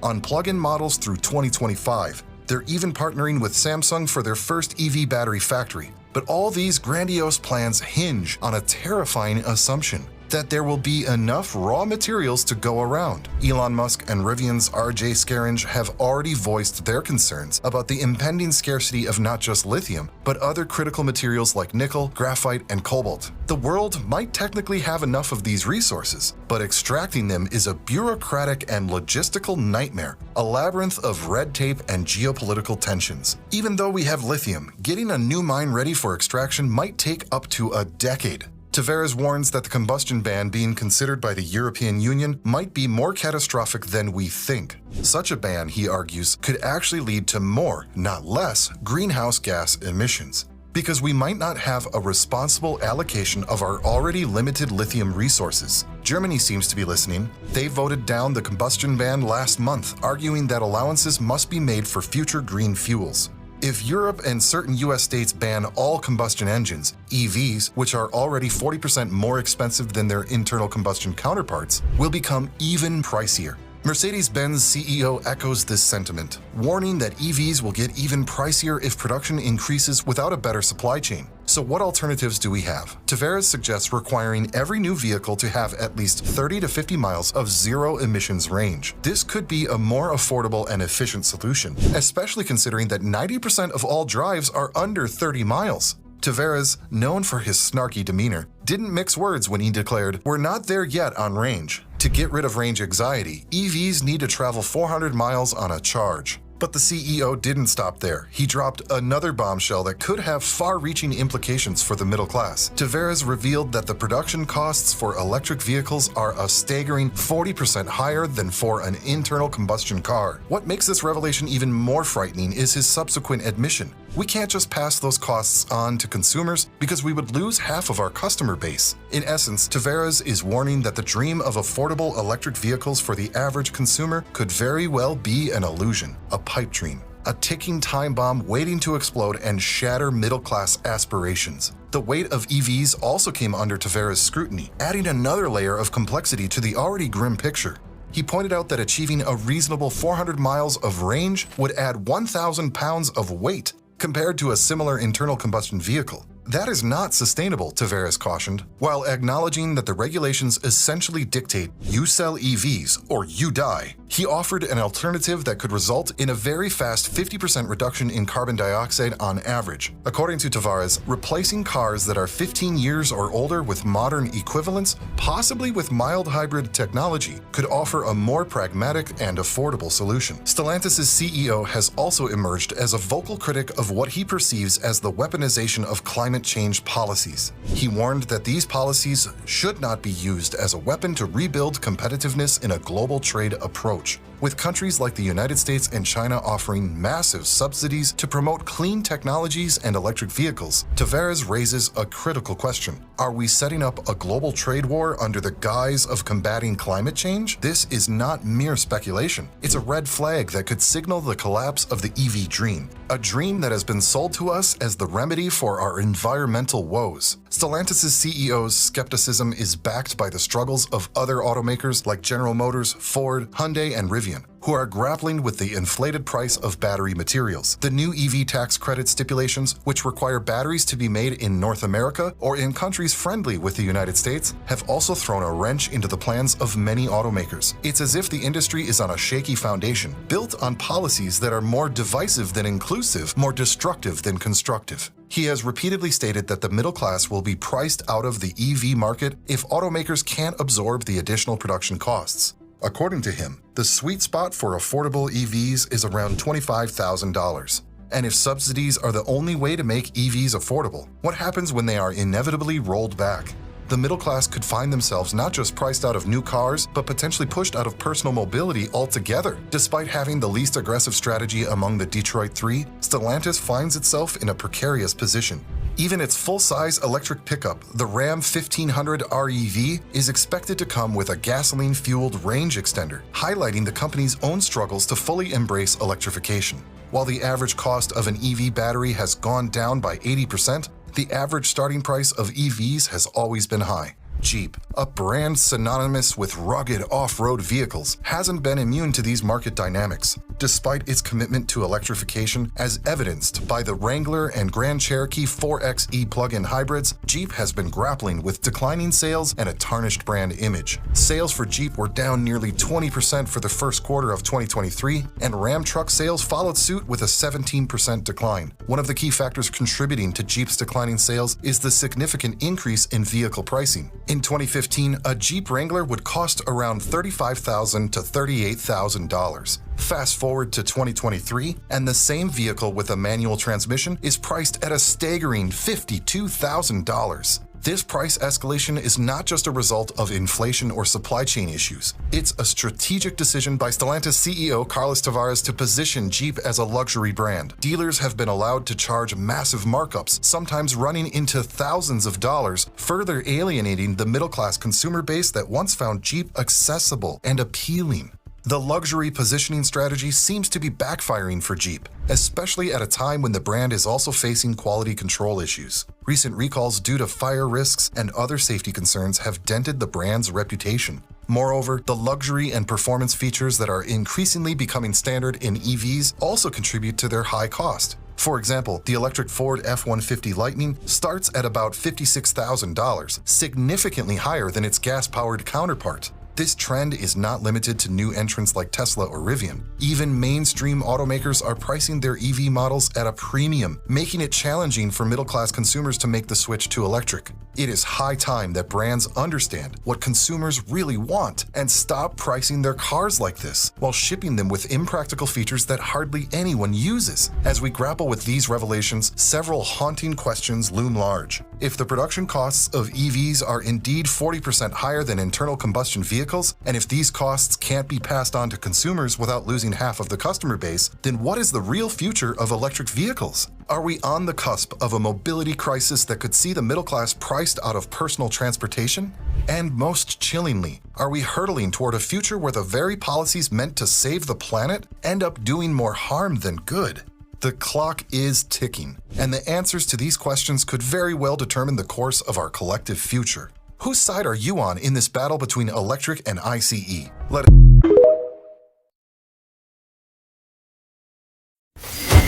on plug-in models through 2025. They're even partnering with Samsung for their first EV battery factory. But all these grandiose plans hinge on a terrifying assumption: that there will be enough raw materials to go around. Elon Musk and Rivian's RJ Scaringe have already voiced their concerns about the impending scarcity of not just lithium, but other critical materials like nickel, graphite, and cobalt. The world might technically have enough of these resources, but extracting them is a bureaucratic and logistical nightmare, a labyrinth of red tape and geopolitical tensions. Even though we have lithium, getting a new mine ready for extraction might take up to a decade. Tavares warns that the combustion ban being considered by the European Union might be more catastrophic than we think. Such a ban, he argues, could actually lead to more, not less, greenhouse gas emissions. Because we might not have a responsible allocation of our already limited lithium resources. Germany seems to be listening. They voted down the combustion ban last month, arguing that allowances must be made for future green fuels. If Europe and certain US states ban all combustion engines, EVs, which are already 40% more expensive than their internal combustion counterparts, will become even pricier. Mercedes-Benz CEO echoes this sentiment, warning that EVs will get even pricier if production increases without a better supply chain. So what alternatives do we have? Tavares suggests requiring every new vehicle to have at least 30 to 50 miles of zero emissions range. This could be a more affordable and efficient solution, especially considering that 90% of all drives are under 30 miles. Tavares, known for his snarky demeanor, didn't mix words when he declared, "We're not there yet on range." To get rid of range anxiety, EVs need to travel 400 miles on a charge. But the CEO didn't stop there. He dropped another bombshell that could have far-reaching implications for the middle class. Tavares revealed that the production costs for electric vehicles are a staggering 40% higher than for an internal combustion car. What makes this revelation even more frightening is his subsequent admission: we can't just pass those costs on to consumers because we would lose half of our customer base. In essence, Tavares is warning that the dream of affordable electric vehicles for the average consumer could very well be an illusion, a pipe dream, a ticking time bomb waiting to explode and shatter middle-class aspirations. The weight of EVs also came under Tavares' scrutiny, adding another layer of complexity to the already grim picture. He pointed out that achieving a reasonable 400 miles of range would add 1,000 pounds of weight compared to a similar internal combustion vehicle. That is not sustainable, Tavares cautioned, while acknowledging that the regulations essentially dictate you sell EVs or you die. He offered an alternative that could result in a very fast 50% reduction in carbon dioxide on average. According to Tavares, replacing cars that are 15 years or older with modern equivalents, possibly with mild hybrid technology, could offer a more pragmatic and affordable solution. Stellantis' CEO has also emerged as a vocal critic of what he perceives as the weaponization of climate change policies. He warned that these policies should not be used as a weapon to rebuild competitiveness in a global trade approach. With countries like the United States and China offering massive subsidies to promote clean technologies and electric vehicles, Tavares raises a critical question. Are we setting up a global trade war under the guise of combating climate change? This is not mere speculation. It's a red flag that could signal the collapse of the EV dream, a dream that has been sold to us as the remedy for our environmental woes. Stellantis' CEO's skepticism is backed by the struggles of other automakers like General Motors, Ford, Hyundai, and Rivian, who are grappling with the inflated price of battery materials. The new EV tax credit stipulations, which require batteries to be made in North America or in countries friendly with the United States, have also thrown a wrench into the plans of many automakers. It's as if the industry is on a shaky foundation, built on policies that are more divisive than inclusive, more destructive than constructive. He has repeatedly stated that the middle class will be priced out of the EV market if automakers can't absorb the additional production costs. According to him, the sweet spot for affordable EVs is around $25,000. And if subsidies are the only way to make EVs affordable, what happens when they are inevitably rolled back? The middle class could find themselves not just priced out of new cars, but potentially pushed out of personal mobility altogether. Despite having the least aggressive strategy among the Detroit Three, Stellantis finds itself in a precarious position. Even its full-size electric pickup, the Ram 1500 REV, is expected to come with a gasoline-fueled range extender, highlighting the company's own struggles to fully embrace electrification. While the average cost of an EV battery has gone down by 80%, the average starting price of EVs has always been high. Jeep, a brand synonymous with rugged off-road vehicles, hasn't been immune to these market dynamics, despite its commitment to electrification as evidenced by the Wrangler and Grand Cherokee 4xe plug-in hybrids. Jeep has been grappling with declining sales and a tarnished brand image. Sales for Jeep were down nearly 20% for the first quarter of 2023, and Ram truck sales followed suit with a 17% decline. One of the key factors contributing to Jeep's declining sales is the significant increase in vehicle pricing. In 2015, a Jeep Wrangler would cost around $35,000 to $38,000. Fast forward to 2023, and the same vehicle with a manual transmission is priced at a staggering $52,000. This price escalation is not just a result of inflation or supply chain issues. It's a strategic decision by Stellantis CEO Carlos Tavares to position Jeep as a luxury brand. Dealers have been allowed to charge massive markups, sometimes running into thousands of dollars, further alienating the middle-class consumer base that once found Jeep accessible and appealing. The luxury positioning strategy seems to be backfiring for Jeep, especially at a time when the brand is also facing quality control issues. Recent recalls due to fire risks and other safety concerns have dented the brand's reputation. Moreover, the luxury and performance features that are increasingly becoming standard in EVs also contribute to their high cost. For example, the electric Ford F-150 Lightning starts at about $56,000, significantly higher than its gas-powered counterpart. This trend is not limited to new entrants like Tesla or Rivian. Even mainstream automakers are pricing their EV models at a premium, making it challenging for middle-class consumers to make the switch to electric. It is high time that brands understand what consumers really want and stop pricing their cars like this, while shipping them with impractical features that hardly anyone uses. As we grapple with these revelations, several haunting questions loom large. If the production costs of EVs are indeed 40% higher than internal combustion vehicles, and if these costs can't be passed on to consumers without losing half of the customer base, then what is the real future of electric vehicles? Are we on the cusp of a mobility crisis that could see the middle class priced out of personal transportation? And most chillingly, are we hurtling toward a future where the very policies meant to save the planet end up doing more harm than good? The clock is ticking, and the answers to these questions could very well determine the course of our collective future. Whose side are you on in this battle between electric and ICE?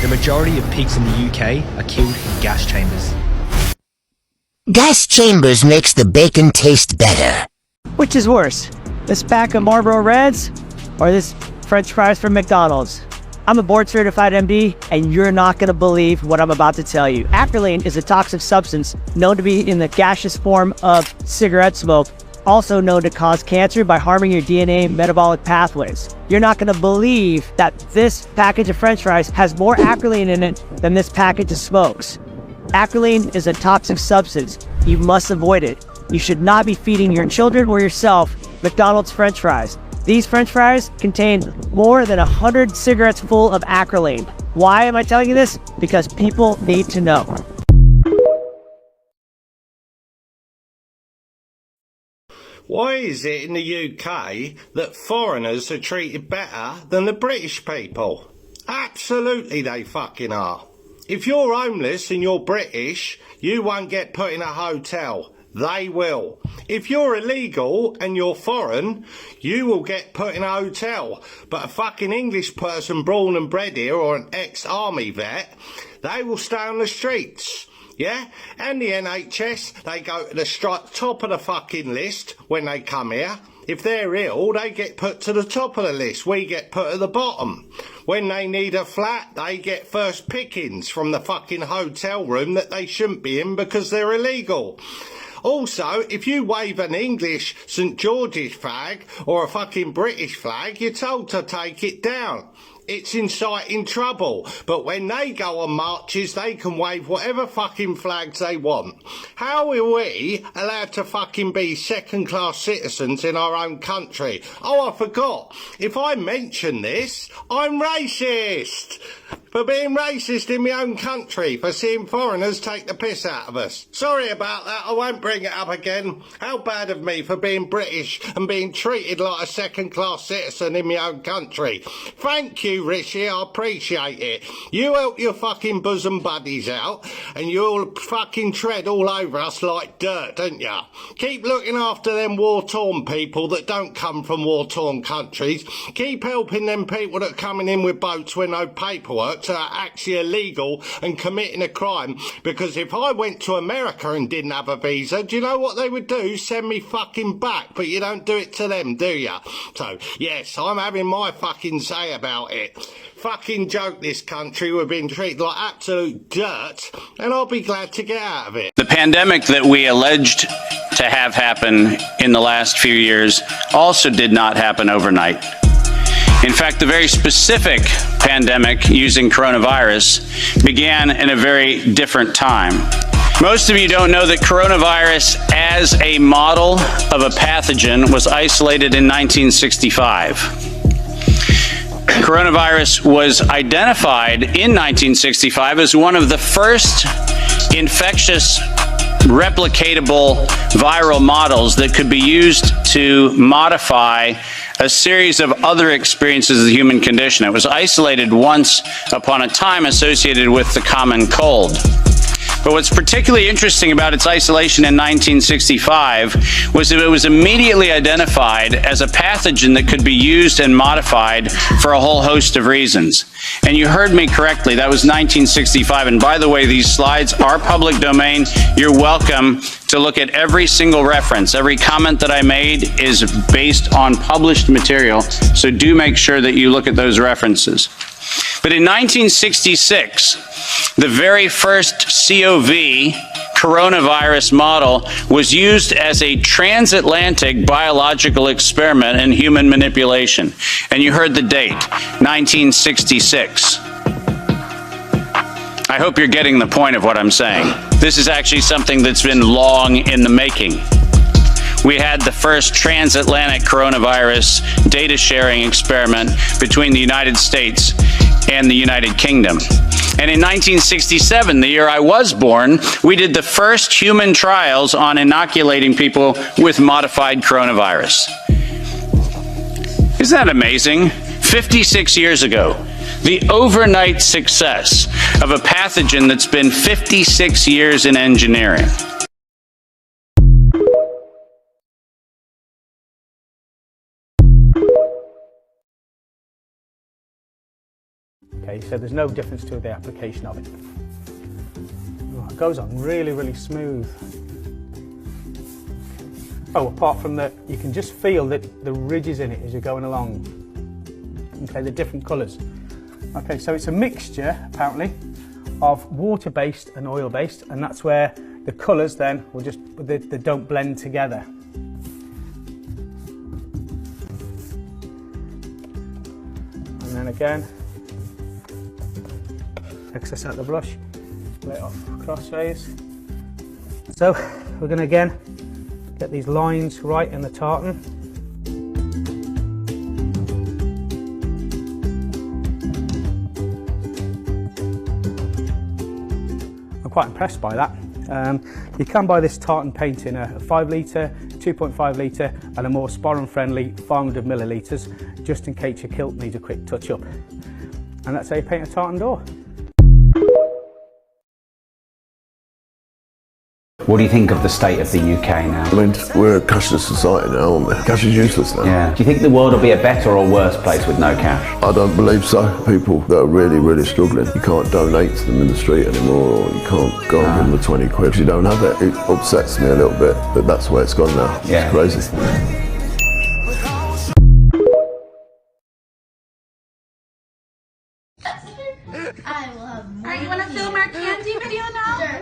The majority of pigs in the UK are killed in gas chambers. Gas chambers makes the bacon taste better. Which is worse, this pack of Marlboro Reds or this French fries from McDonald's? I'm a board-certified MD, and you're not going to believe what I'm about to tell you. Acrolein is a toxic substance known to be in the gaseous form of cigarette smoke, also known to cause cancer by harming your DNA metabolic pathways. You're not going to believe that this package of French fries has more acrolein in it than this package of smokes. Acrolein is a toxic substance. You must avoid it. You should not be feeding your children or yourself McDonald's French fries. These French fries contain more than 100 cigarettes full of acrolein. Why am I telling you this? Because people need to know. Why is it in the UK that foreigners are treated better than the British people? Absolutely they fucking are. If you're homeless and you're British, you won't get put in a hotel. They will. If you're illegal and you're foreign, you will get put in a hotel. But a fucking English person born and bred here or an ex-army vet, they will stay on the streets. Yeah? And the NHS, they go to the top of the fucking list when they come here. If they're ill, they get put to the top of the list. We get put at the bottom. When they need a flat, they get first pickings from the fucking hotel room that they shouldn't be in because they're illegal. Also, if you wave an English St George's flag or a fucking British flag, you're told to take it down. It's inciting trouble. But when they go on marches, they can wave whatever fucking flags they want. How are we allowed to fucking be second-class citizens in our own country? Oh, I forgot. If I mention this, I'm racist. for being racist in my own country, for seeing foreigners take the piss out of us. Sorry about that, I won't bring it up again. How bad of me for being British and being treated like a second-class citizen in my own country. Thank you, Rishi, I appreciate it. You help your fucking bosom buddies out, and you'll fucking tread all over us like dirt, don't ya? Keep looking after them war-torn people that don't come from war-torn countries. Keep helping them people that are coming in with boats with no paperwork, so are actually illegal and committing a crime. Because if I went to America and didn't have a visa, do you know what they would do? Send me fucking back. But you don't do it to them, do ya? So, yes, I'm having my fucking say about it. Fucking joke, this country. We've been treated like absolute dirt, and I'll be glad to get out of it. The pandemic that we alleged to have happen in the last few years also did not happen overnight. In fact, the very specific pandemic using coronavirus began in a very different time. Most of you don't know that coronavirus as a model of a pathogen was isolated in 1965. Coronavirus was identified in 1965 as one of the first infectious replicatable viral models that could be used to modify a series of other experiences of the human condition. It was isolated once upon a time associated with the common cold. But what's particularly interesting about its isolation in 1965 was that it was immediately identified as a pathogen that could be used and modified for a whole host of reasons. And you heard me correctly, that was 1965. And by the way, these slides are public domain. You're welcome to look at every single reference. Every comment that I made is based on published material, so do make sure that you look at those references. But in 1966, the very first COV coronavirus model was used as a transatlantic biological experiment in human manipulation. And you heard the date, 1966. I hope you're getting the point of what I'm saying. This is actually something that's been long in the making. We had the first transatlantic coronavirus data sharing experiment between the United States and the United Kingdom. And in 1967, the year I was born, we did the first human trials on inoculating people with modified coronavirus. Isn't that amazing? 56 years ago, the overnight success of a pathogen that's been 56 years in engineering. Okay, so there's no difference to the application of it. It goes on really, really smooth. Oh, apart from that, you can just feel that the ridges in it as you're going along. Okay, the different colours. Okay, so it's a mixture, apparently, of water-based and oil-based, and that's where the colours then will just, they don't blend together. And then again, excess out the brush, split it off crossways. So we're going to again get these lines right in the tartan. I'm quite impressed by that. You can buy this tartan paint in a 5 litre, 2.5 litre and a more sporran friendly 500 millilitres, just in case your kilt needs a quick touch up. And that's how you paint a tartan door. What do you think of the state of the UK now? I mean, we're a cashless society now, aren't we? Cash is useless now. Yeah. Do you think the world will be a better or worse place with no cash? I don't believe so. People that are really, really struggling, you can't donate to them in the street anymore, or you can't go and give them a 20 quid because you don't have it. It upsets me a little bit, but that's where it's gone now. Yeah. It's crazy. I will have more. Alright, you want to film our candy video now? Sure.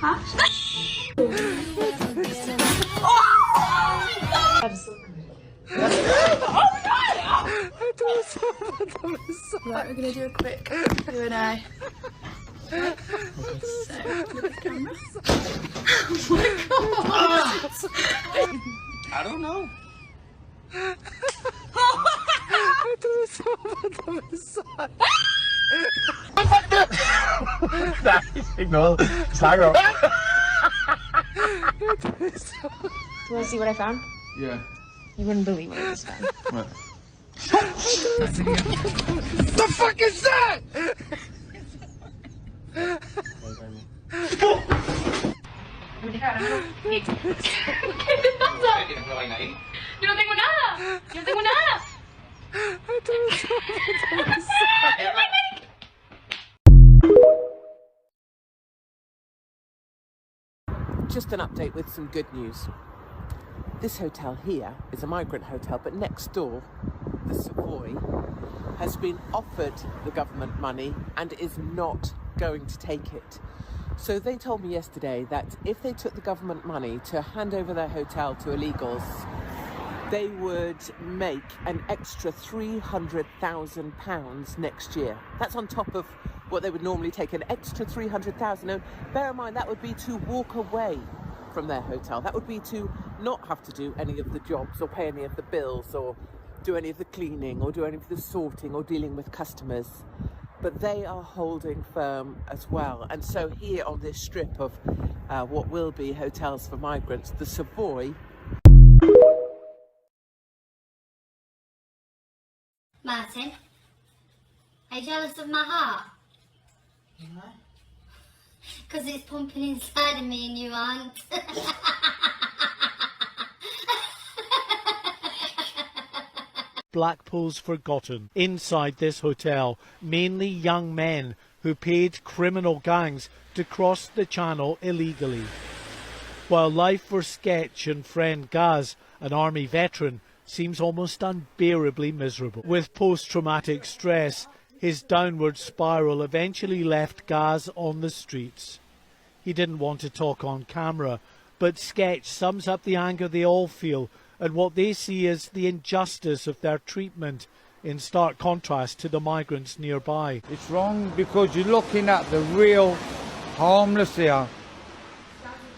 Huh? Oh my god! Right, we're gonna do a quick you and I. So, look at the camera. Oh my god! I don't know. I do so much on the side. Ignore. Sago. You want to see what I found? Yeah. You wouldn't believe what I just found. What? The fuck is that? Yo no tengo nada. Yo no tengo nada. Just an update with some good news. This hotel here is a migrant hotel, but next door, the Savoy, has been offered the government money and is not going to take it. So they told me yesterday that if they took the government money to hand over their hotel to illegals, they would make an extra £300,000 next year. That's on top of what they would normally take, an extra £300,000. Now, bear in mind, that would be to walk away from their hotel. That would be to not have to do any of the jobs or pay any of the bills or do any of the cleaning or do any of the sorting or dealing with customers. But they are holding firm as well. And so here on this strip of what will be hotels for migrants, the Savoy. Martin, are you jealous of my heart? Because it's pumping inside of me and you aren't. Blackpool's forgotten. Inside this hotel, mainly young men who paid criminal gangs to cross the channel illegally. While life for Sketch and friend Gaz, an army veteran, seems almost unbearably miserable. With post-traumatic stress, his downward spiral eventually left Gaz on the streets. He didn't want to talk on camera, but Sketch sums up the anger they all feel and what they see as the injustice of their treatment, in stark contrast to the migrants nearby. It's wrong because you're looking at the real homeless here,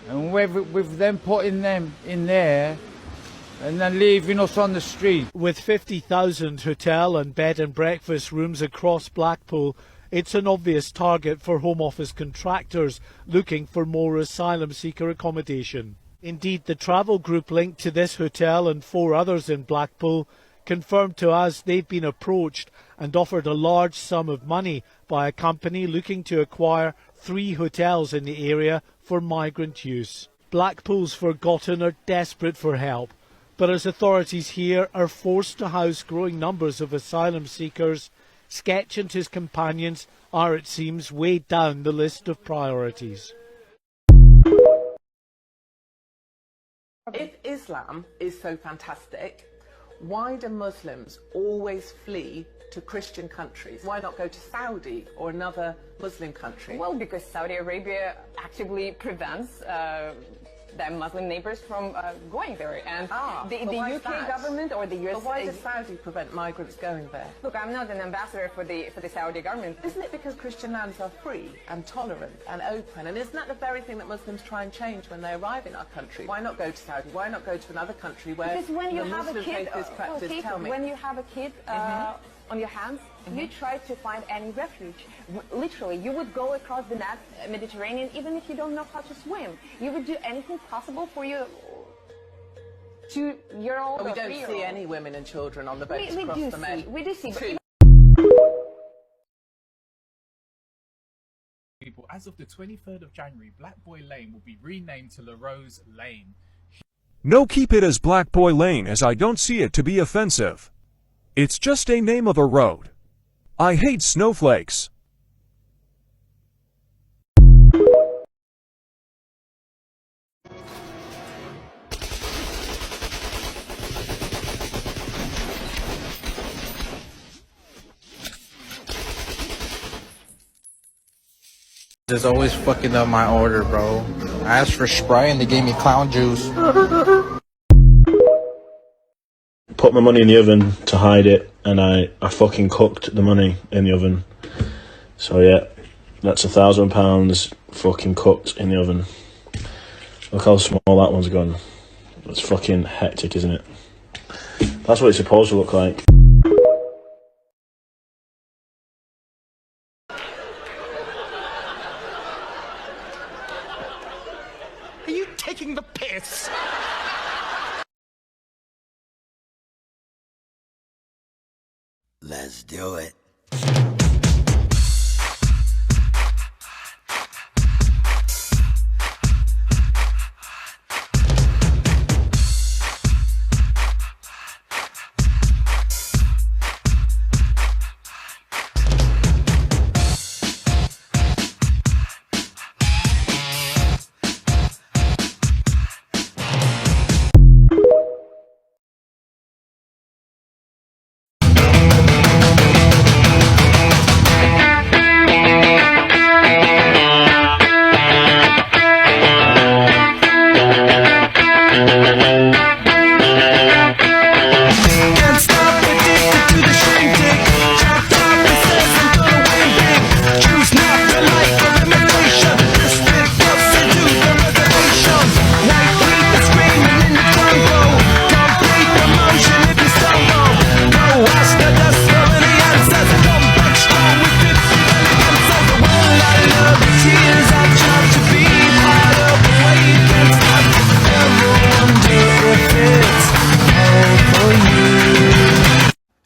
and with them putting them in there and then leaving us on the street. With 50,000 hotel and bed and breakfast rooms across Blackpool, it's an obvious target for Home Office contractors looking for more asylum seeker accommodation. Indeed, the travel group linked to this hotel and 4 others in Blackpool confirmed to us they've been approached and offered a large sum of money by a company looking to acquire 3 hotels in the area for migrant use. Blackpool's forgotten are desperate for help, but as authorities here are forced to house growing numbers of asylum seekers, Sketch and his companions are, it seems, way down the list of priorities. If Islam is so fantastic, why do Muslims always flee to Christian countries? Why not go to Saudi or another Muslim country? Well, because Saudi Arabia actively prevents their Muslim neighbors from going there, and the UK government or the US. But why does Saudi prevent migrants going there? Look, I'm not an ambassador for the Saudi government. Isn't it because Christian lands are free and tolerant and open? And isn't that the very thing that Muslims try and change when they arrive in our country? Why not go to Saudi? Why not go to another country where because when you the have Muslim a kid, faith is practiced? Tell me. When you have a kid on your hands, you try to find any refuge. Literally, you would go across the Mediterranean even if you don't know how to swim. You would do anything possible for your 2-year-old. We don't see any women and children on the boats across the Med. We do see. People, as of the 23rd of January, Black Boy Lane will be renamed to La Rose Lane. No, keep it as Black Boy Lane, as I don't see it to be offensive. It's just a name of a road. I hate snowflakes. It's always fucking up my order, bro. I asked for Sprite and they gave me clown juice. Put my money in the oven to hide it, and I fucking cooked the money in the oven. So yeah, that's £1,000 fucking cooked in the oven. Look how small that one's gone. It's fucking hectic, isn't it? That's what it's supposed to look like. Let's do it.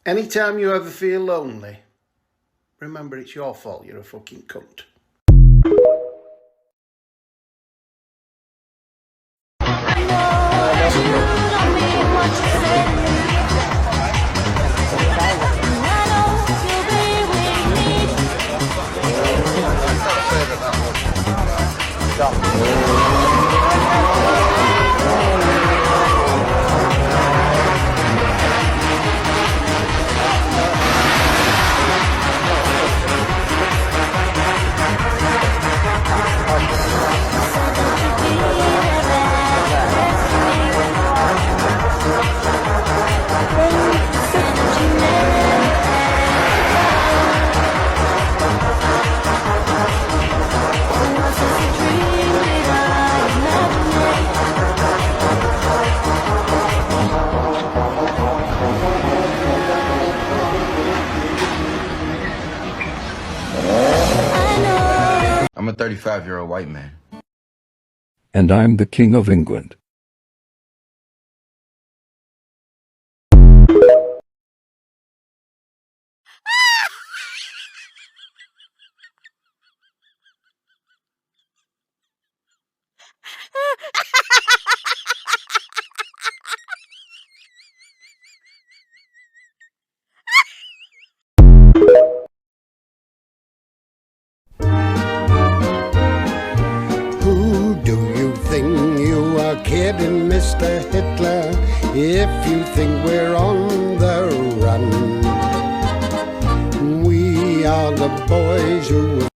Anytime you ever feel lonely, remember it's your fault you're a fucking cunt. I'm a 35-year-old white man. And I'm the King of England. Who do you think you are kidding, Mr. Hitler? If you think we're on the run, we are the boys who...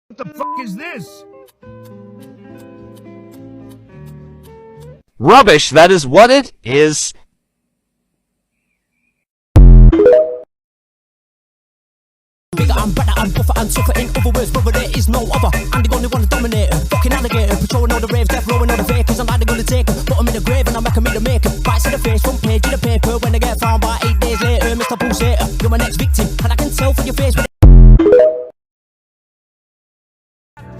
What the fuck is this? Rubbish, that is what it is. Bigger, I'm better, I'm buffer and suffer. In other words, brother, there is no other. I'm the only one to dominate. Fucking alligator, patrolling all the raves, death rowing all the fakers. I'm either gonna take 'em, put 'em in the grave, and I'm making me the maker. Bites in the face, front page of the paper. When I get found by 8 days later, Mr. Pulsator, you're my next victim, and I can tell from your face.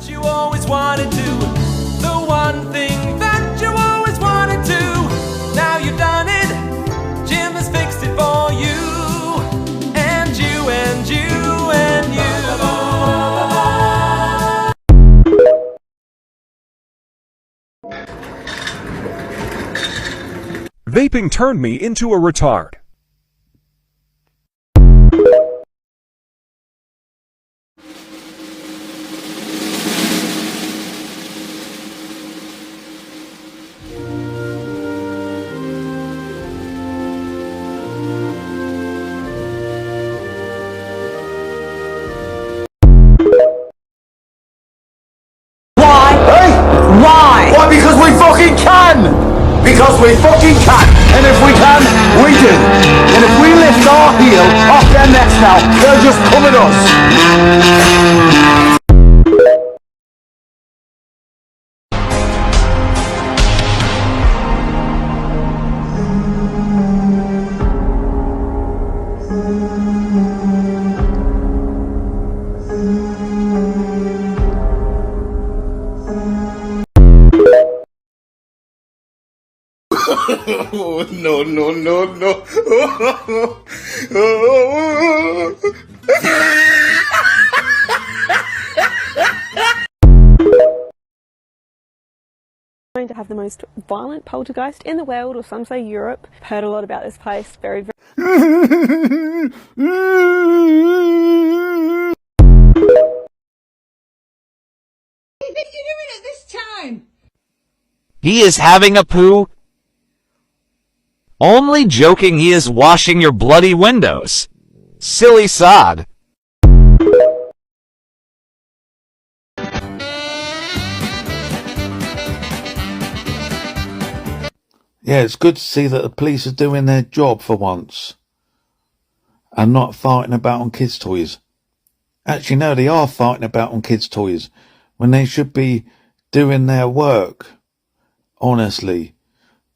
You always wanted to, the one thing that you always wanted to. Now you've done it, Jim has fixed it for you, and you and you and you. Vaping turned me into a retard. Why? Why? Because we fucking can! Because we fucking can! And if we can, we do! And if we lift our heel off their necks now, they'll just come at us! no, no, no, no. Going to have the most violent poltergeist in the world, or some say Europe. Heard a lot about this place. Very, very. He is having a poo? Only joking, he is washing your bloody windows. Silly sod. Yeah, it's good to see that the police are doing their job for once. And not farting about on kids' toys. Actually, no, they are farting about on kids' toys. When they should be doing their work. Honestly.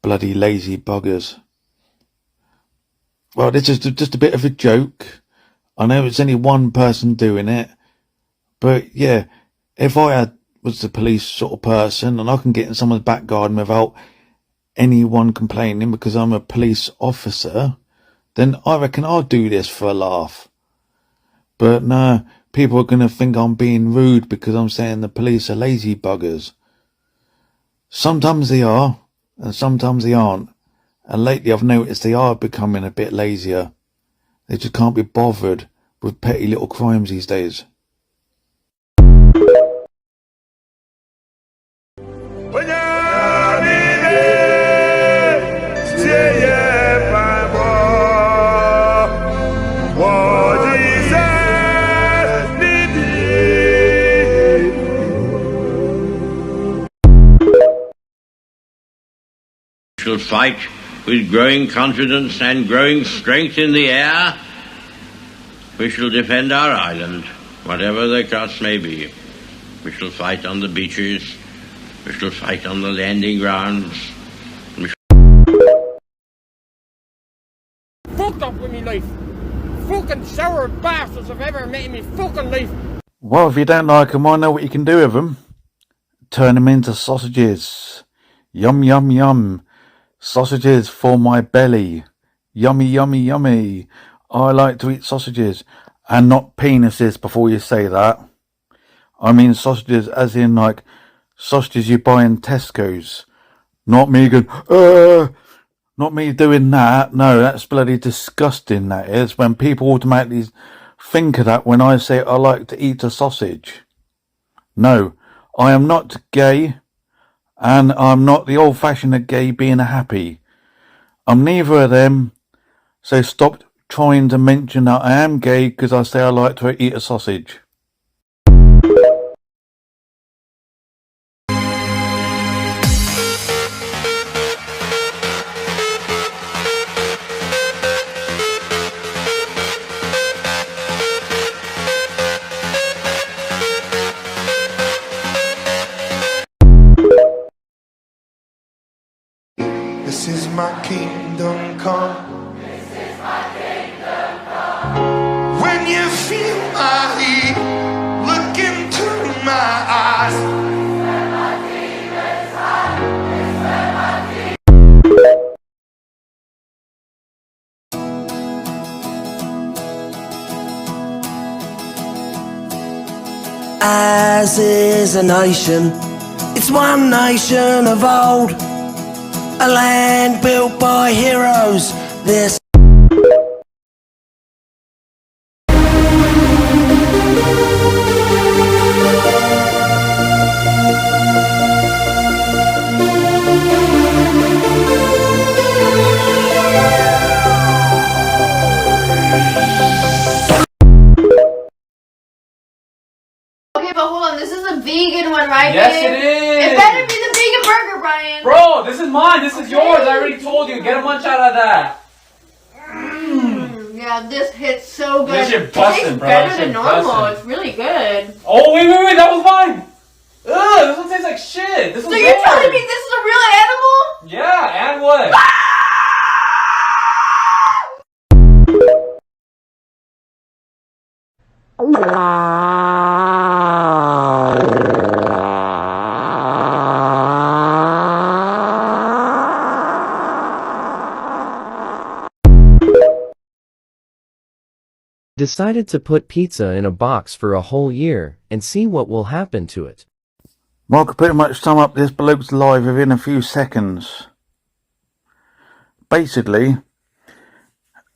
Bloody lazy buggers. Well, this is just a bit of a joke. I know it's only one person doing it. But yeah, if I was the police sort of person and I can get in someone's back garden without anyone complaining because I'm a police officer, then I reckon I'll do this for a laugh. But no, people are going to think I'm being rude because I'm saying the police are lazy buggers. Sometimes they are, and sometimes they aren't. And lately I've noticed they are becoming a bit lazier. They just can't be bothered with petty little crimes these days. Shall fight with growing confidence and growing strength in the air. We shall defend our island, whatever the cost may be. We shall fight on the beaches. We shall fight on the landing grounds. Fucked up with me life. Fucking sour bastards I've ever met in me fucking life. Well, if you don't like them, I know what you can do with them. Turn them into sausages. Yum, yum, yum. Sausages for my belly. Yummy, yummy, yummy. I like to eat sausages. And not penises before you say that. I mean sausages as in like sausages you buy in Tesco's. Not me going, not me doing that. No, that's bloody disgusting, that is. When people automatically think of that when I say I like to eat a sausage. No, I am not gay. And I'm not the old-fashioned gay being happy. I'm neither of them. So stop trying to mention that I am gay because I say I like to eat a sausage. This is my kingdom come. This is my kingdom come. When you feel my heat, look into my eyes. Where my demons hide. Where my As is a nation, it's one nation of old. A land built by heroes, this Okay, but hold on, this is a vegan one, right? Yes, babe? it is. It better be the vegan burger, Brian. Bro, this is mine. This is yours. I already told you. Get a munch out of that. Yeah, this hits so good. This shit It bustin', tastes bro. better This than shit normal. bustin'. It's really good. Oh, wait, that was mine. Ugh, this one tastes like shit. This So one's you're yours. telling me this is a real animal? Yeah, and what? Decided to put pizza in a box for a whole year and see what will happen to it. Well, I could pretty much sum up this bloke's life within a few seconds. Basically,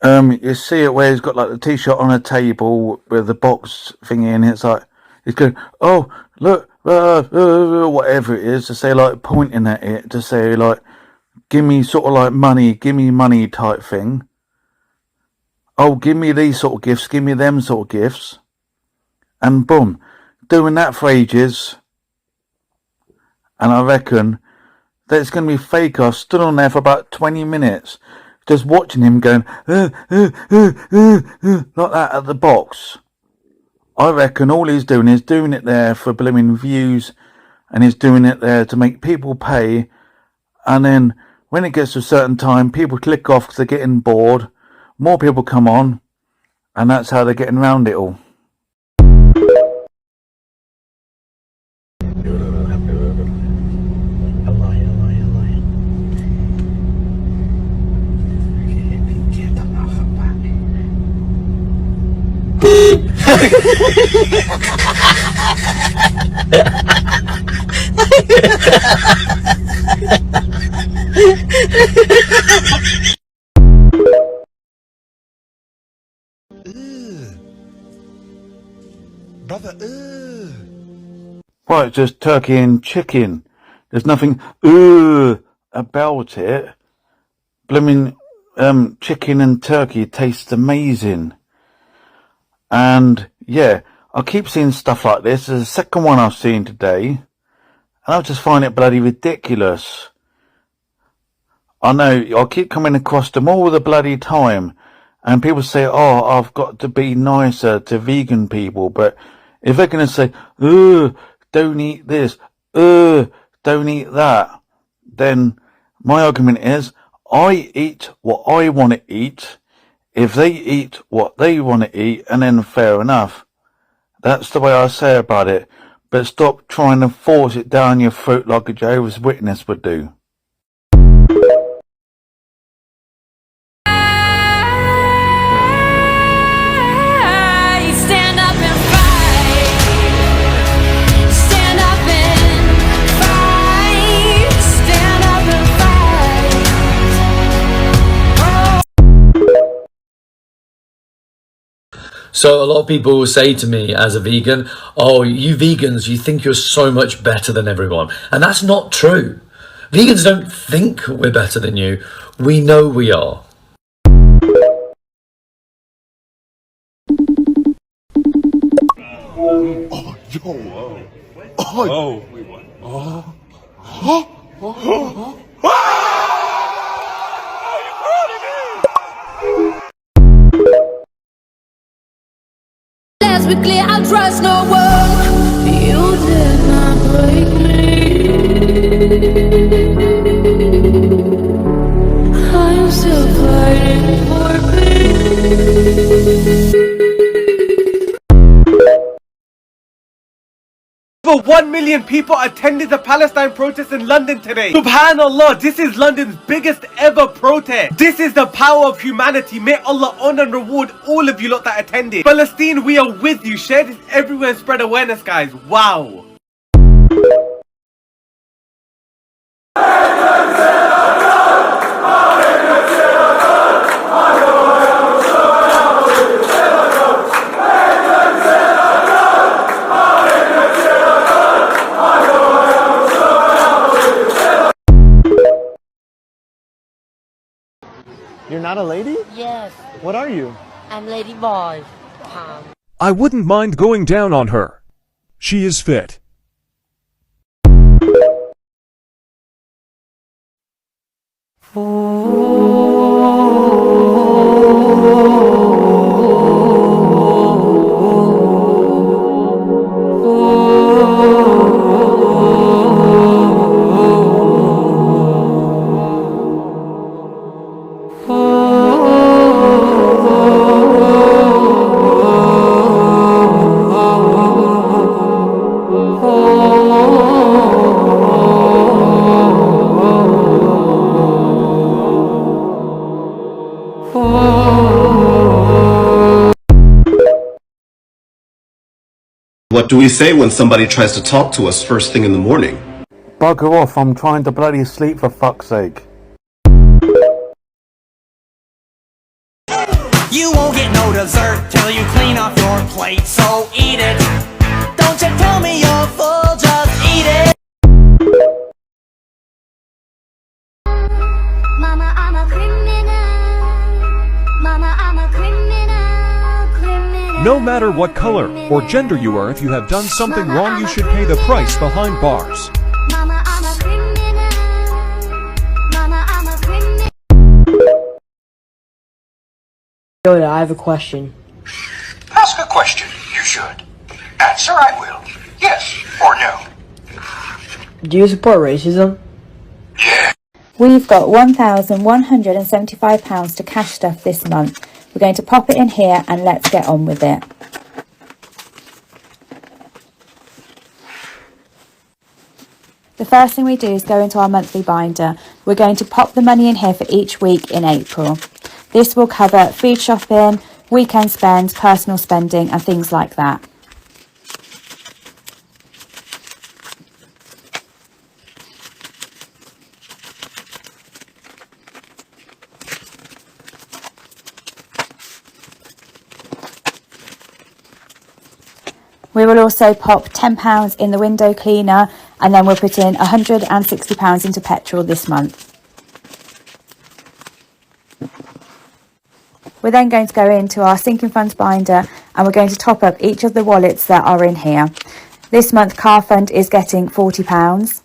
you see it where he's got like the t-shirt on a table with the box thingy in it. It's like, he's going, oh, look, whatever it is, to say like pointing at it, to say like, give me sort of like money, give me money type thing. Oh, give me these sort of gifts, give me them sort of gifts. And boom, doing that for ages. And I reckon that it's going to be fake. I stood on there for about 20 minutes just watching him going like that at the box. I reckon all he's doing is doing it there for blooming views, and he's doing it there to make people pay. And then when it gets to a certain time, people click off because they're getting bored. More people come on, and that's how they're getting around it all. Brother, Well, it's just turkey and chicken. There's nothing about it. Blooming chicken and turkey tastes amazing. And yeah, I keep seeing stuff like this. There's the second one I've seen today, and I just find it bloody ridiculous. I know, I keep coming across them all the bloody time, and people say, oh, I've got to be nicer to vegan people, but if they're going to say, don't eat this, don't eat that, then my argument is, I eat what I want to eat. If they eat what they want to eat, and then fair enough. That's the way I say about it. But stop trying to force it down your throat like a Jehovah's Witness would do. So a lot of people will say to me as a vegan, oh, you vegans, you think you're so much better than everyone. And that's not true. Vegans don't think we're better than you. We know we are. oh, yo. Oh, wait, what? Let's be clear, I trust no one. You did not break me. I'm still fighting for peace. Over 1 million people attended the Palestine protest in London today. Subhanallah, this is London's biggest ever protest. This is the power of humanity. May Allah honor and reward all of you lot that attended. Palestine, we are with you. Share this everywhere and spread awareness, guys. Wow. You're not a lady? Yes. What are you? I'm Lady Boy. I wouldn't mind going down on her. She is fit. What do we say when somebody tries to talk to us first thing in the morning? Bugger off, I'm trying to bloody sleep for fuck's sake. You won't get no dessert till you clean off your plate, so eat it. Don't you tell me you're full, just eat it. Mama, I'm a criminal. Mama, I'm a criminal. No matter what color or gender you are, if you have done something wrong, you should pay the price behind bars. Mama, I'm a criminal. Mama, I'm a criminal. Yoda, I have a question. Ask a question, you should. Answer, I will. Yes or no. Do you support racism? We've got £1,175 to cash stuff this month. We're going to pop it in here and let's get on with it. The first thing we do is go into our monthly binder. We're going to pop the money in here for each week in April. This will cover food shopping, weekend spend, personal spending and things like that. We will also pop £10 in the window cleaner and then we'll put in £160 into petrol this month. We're then going to go into our sinking funds binder and we're going to top up each of the wallets that are in here. This month car fund is getting £40.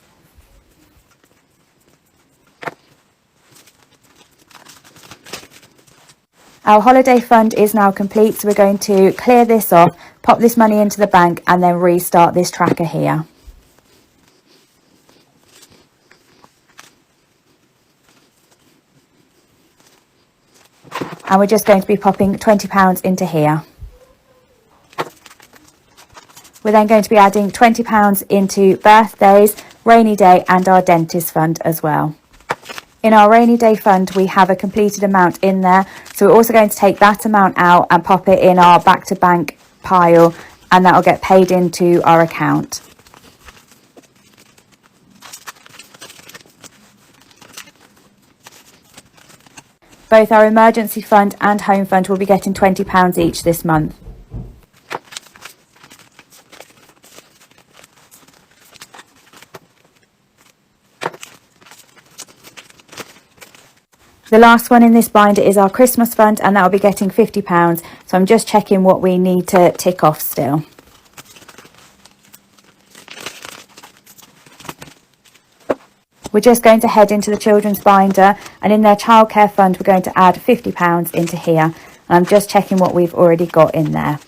Our holiday fund is now complete, so we're going to clear this off, pop this money into the bank and then restart this tracker here. And we're just going to be popping £20 into here. We're then going to be adding £20 into birthdays, rainy day and our dentist fund as well. In our rainy day fund, we have a completed amount in there. So we're also going to take that amount out and pop it in our back to bank pile and that will get paid into our account. Both our emergency fund and home fund will be getting £20 each this month. The last one in this binder is our Christmas fund and that will be getting £50. So I'm just checking what we need to tick off still. We're just going to head into the children's binder and in their childcare fund we're going to add £50 into here. And I'm just checking what we've already got in there.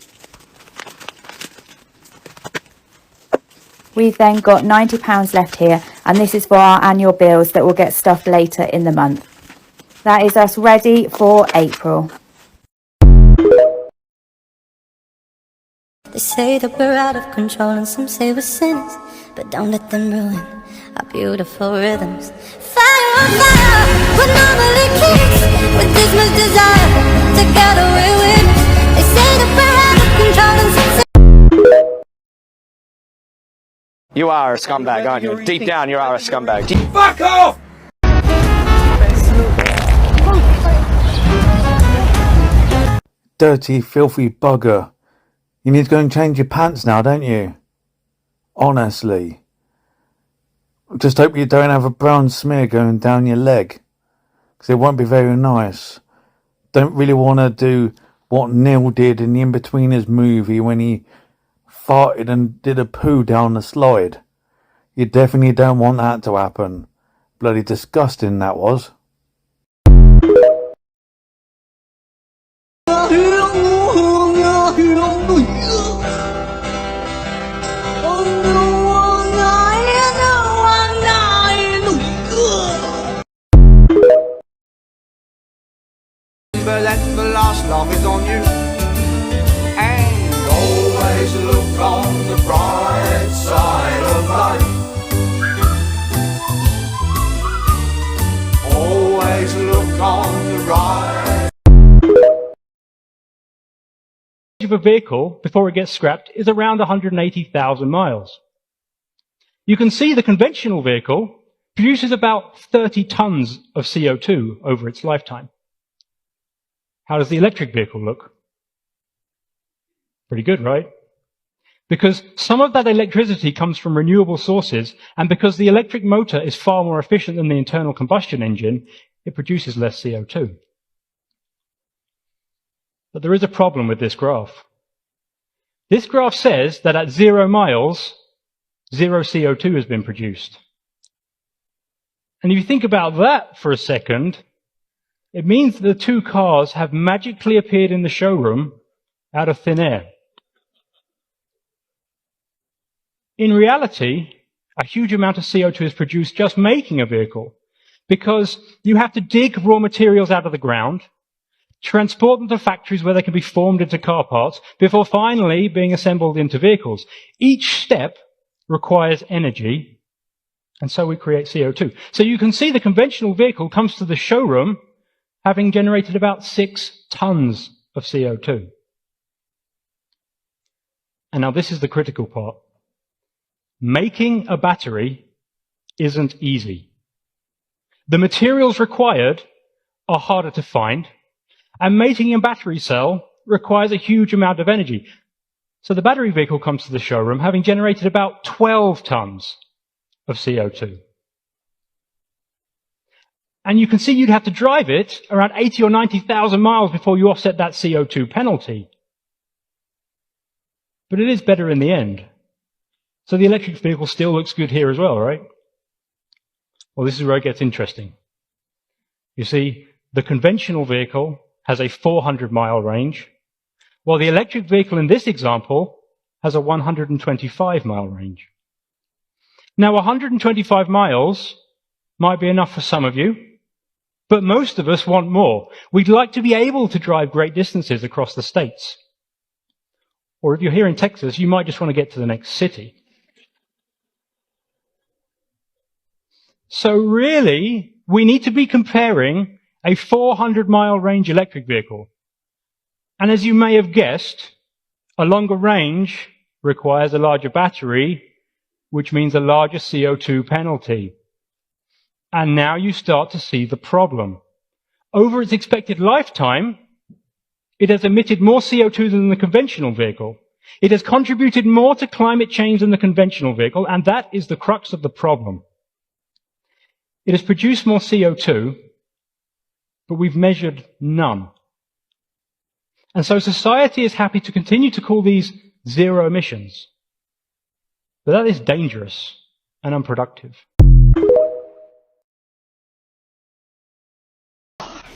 We've then got £90 left here and this is for our annual bills that will get stuffed later in the month. That is us ready for April. They say that we're out of control and some say we're sinners, but don't let them ruin our beautiful rhythms. Fire on fire, what normally kicks with this much desire. Together we win. They say that we're out of control and some say You are a scumbag, aren't you? Deep down, you are a scumbag. Fuck off! Dirty, filthy bugger. You need to go and change your pants now, don't you? Honestly. Just hope you don't have a brown smear going down your leg. Because it won't be very nice. Don't really want to do what Neil did in the In-Betweeners movie when he farted and did a poo down the slide. You definitely don't want that to happen. Bloody disgusting that was. Remember that the last laugh is on you, and always look on the bright side of life. Always look on the right of a vehicle before it gets scrapped is around 180,000 miles. You can see the conventional vehicle produces about 30 tons of CO2 over its lifetime. How does the electric vehicle look? Pretty good, right? Because some of that electricity comes from renewable sources, and because the electric motor is far more efficient than the internal combustion engine, it produces less CO2. But there is a problem with this graph. This graph says that at 0 miles, 0 CO2 has been produced. And if you think about that for a second, it means that the two cars have magically appeared in the showroom out of thin air. In reality, a huge amount of CO2 is produced just making a vehicle, because you have to dig raw materials out of the ground, transport them to factories where they can be formed into car parts, before finally being assembled into vehicles. Each step requires energy, and so we create CO2. So you can see the conventional vehicle comes to the showroom having generated about 6 tons of CO2. And now this is the critical part. Making a battery isn't easy. The materials required are harder to find, and making a battery cell requires a huge amount of energy. So the battery vehicle comes to the showroom having generated about 12 tons of CO2. And you can see you'd have to drive it around 80 or 90,000 miles before you offset that CO2 penalty. But it is better in the end. So the electric vehicle still looks good here as well, right? Well, this is where it gets interesting. You see, the conventional vehicle has a 400-mile range, while the electric vehicle in this example has a 125-mile range. Now, 125 miles might be enough for some of you, but most of us want more. We'd like to be able to drive great distances across the states. Or if you're here in Texas, you might just want to get to the next city. So really, we need to be comparing a 400-mile range electric vehicle. And as you may have guessed, a longer range requires a larger battery, which means a larger CO2 penalty. And now you start to see the problem. Over its expected lifetime, it has emitted more CO2 than the conventional vehicle. It has contributed more to climate change than the conventional vehicle, and that is the crux of the problem. It has produced more CO2, but we've measured none. And so society is happy to continue to call these zero emissions. But that is dangerous and unproductive.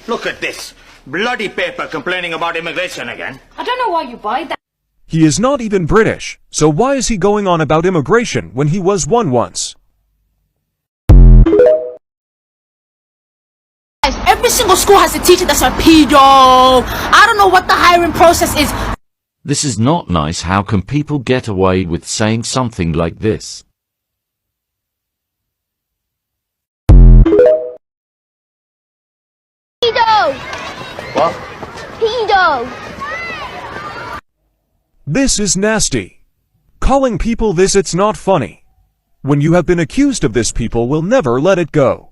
Look at this. Bloody paper complaining about immigration again. I don't know why you buy that. He is not even British, so why is he going on about immigration when he was one once? Every single school has a teacher that's a pedo. I don't know what the hiring process is. This is not nice. How can people get away with saying something like this? Pedo! What? Pedo! This is nasty. Calling people this, it's not funny. When you have been accused of this, people will never let it go.